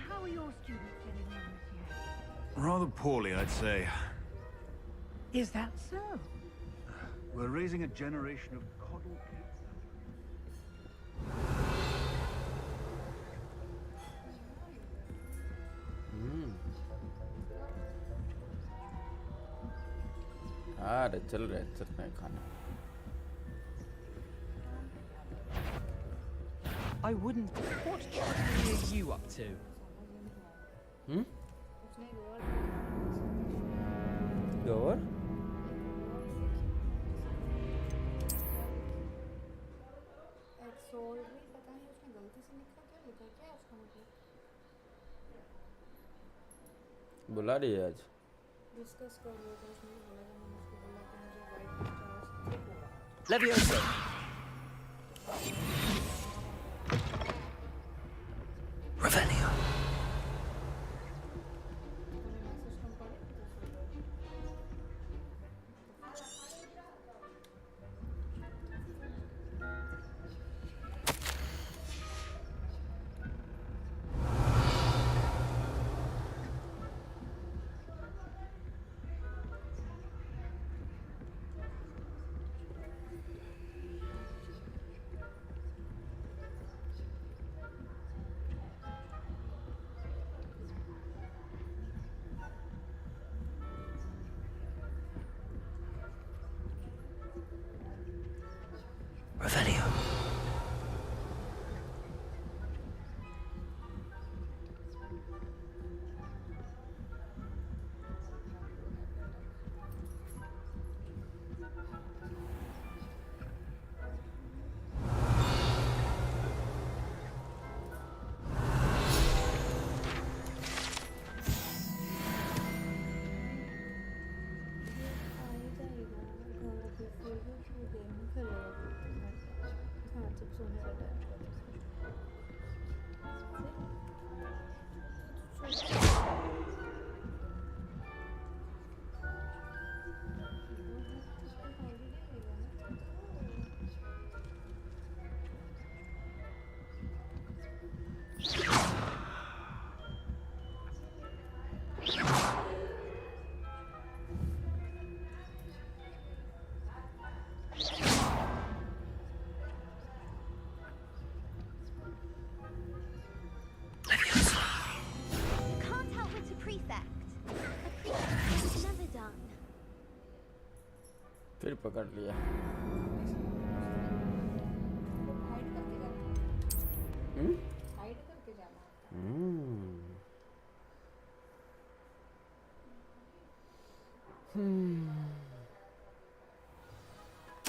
How are your students getting on this year? Rather poorly, I'd say. Is that so? We're raising a generation of coddle kids. अरे चल रहे खाना. I wouldn't. What trickery are you up to? Door? बुला रही है आज. Discuss कर लो तो उसने बोला था मैंने उसको बोला कि मुझे white charge Leviosa! Revelio. Revelio. फिर पकड़ लिया।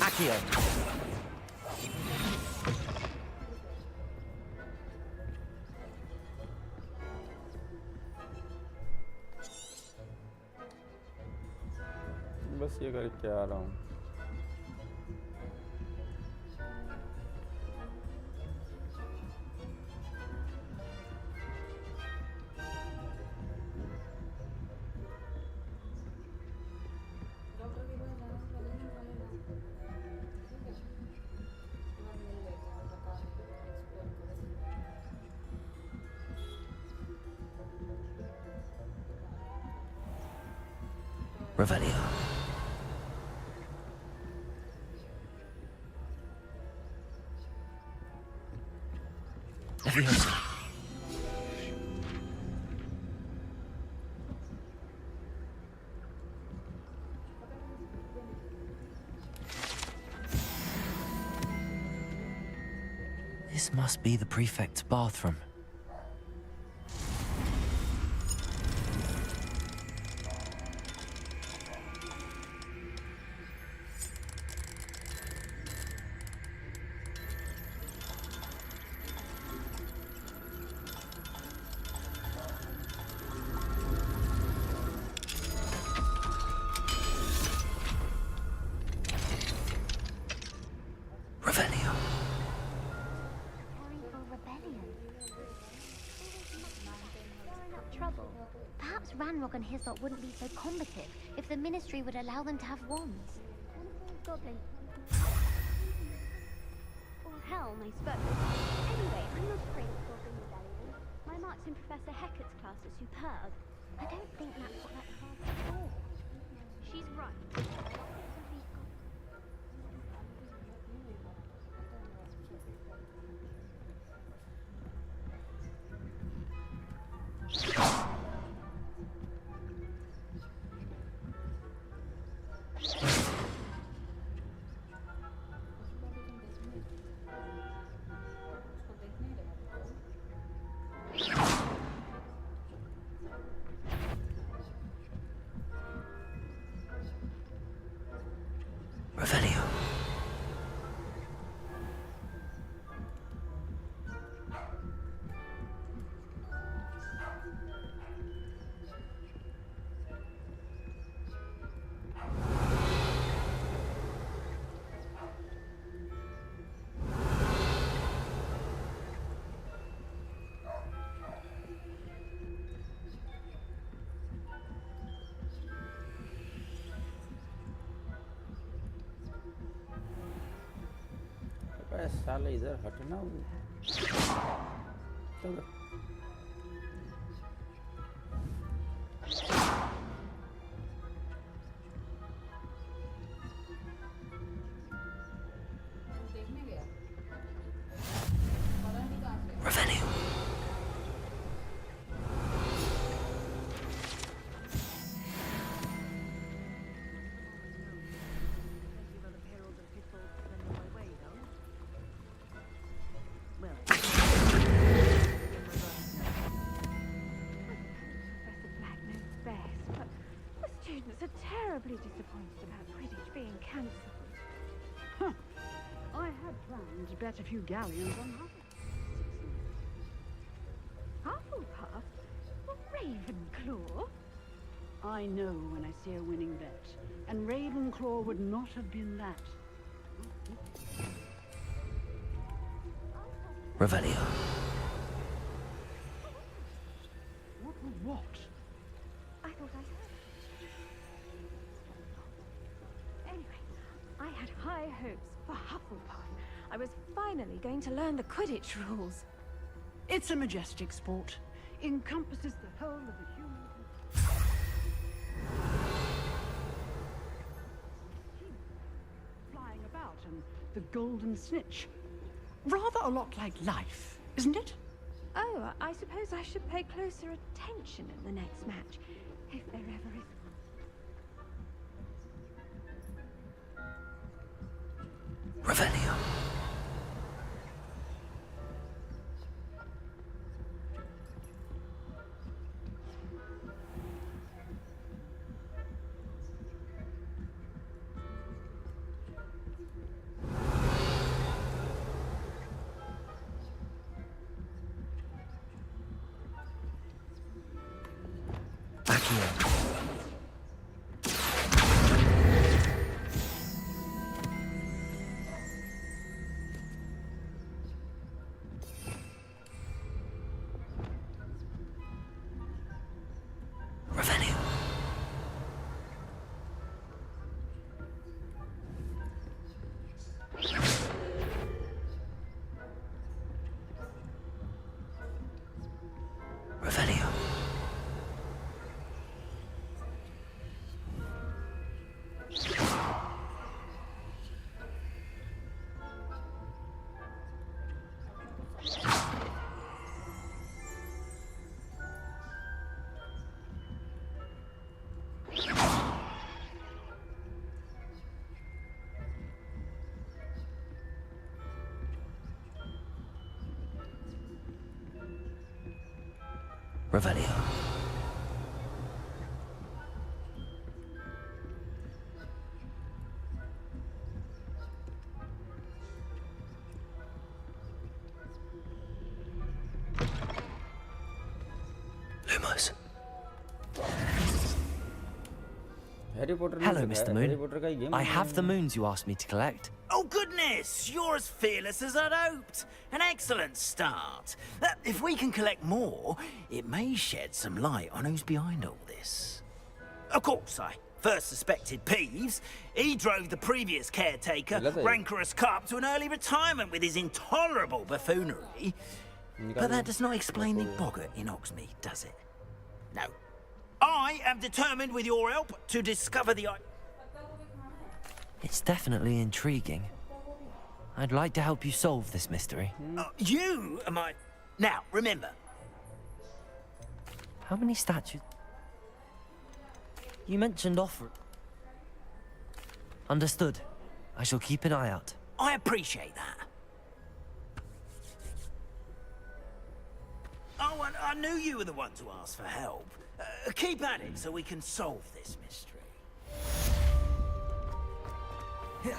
Accio. बस ये करके आ रहा हूँ। Revelio. Leviosa. This must be the prefect's bathroom. Ranrock and Hyssop wouldn't be so combative if the Ministry would allow them to have wands. Goblin. Or hell, I suppose. Anyway, I'm not afraid of Goblin Rebellion. My marks in Professor Hecat's class are superb. I don't think that's what that class is for. She's right. Revelio. साले इधर हटना तो Revelio. Students are terribly disappointed about Quidditch being cancelled. Huh. I had planned to bet a few galleons on Hufflepuff? Or Ravenclaw? I know when I see a winning bet, and Ravenclaw would not have been that. Revelio. What was what? I thought I heard. Anyway, I had high hopes for Hufflepuff. I was finally going to learn the Quidditch rules. It's a majestic sport. Encompasses the whole of the human... Flying about and the golden snitch. Rather a lot like life, isn't it? Oh, I suppose I should pay closer attention in the next match, if there ever is one. Accio. Revelio. Revelio. Revelio. Lumos. Hello, Mr. Moon. I have the moons you asked me to collect. Oh, goodness! You're as fearless as I'd hoped. An excellent start. If we can collect more, it may shed some light on who's behind all this. Of course, I first suspected Peeves. He drove the previous caretaker, rancorous Carp, to an early retirement with his intolerable buffoonery. But that does not explain the boggart in Oxmead, does it? No. I am determined, with your help, to discover the... It's definitely intriguing. I'd like to help you solve this mystery. You are my... Now, remember. How many statues? You mentioned offer... Understood. I shall keep an eye out. I appreciate that. Oh, and I knew you were the one to ask for help. Keep at it so we can solve this mystery. Yeah.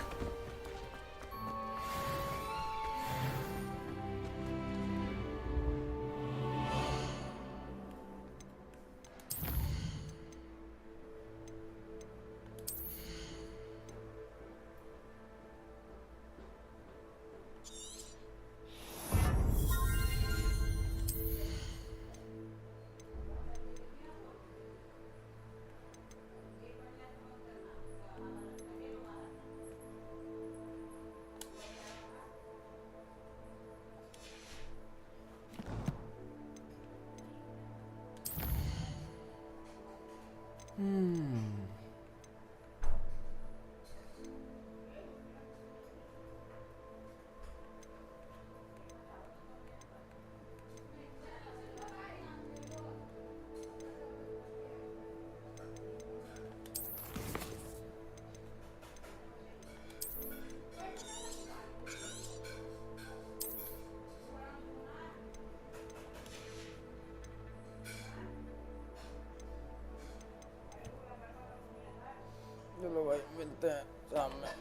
चलो भाई मिलते हैं सामने।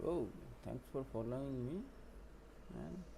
Oh, thanks for following me, man.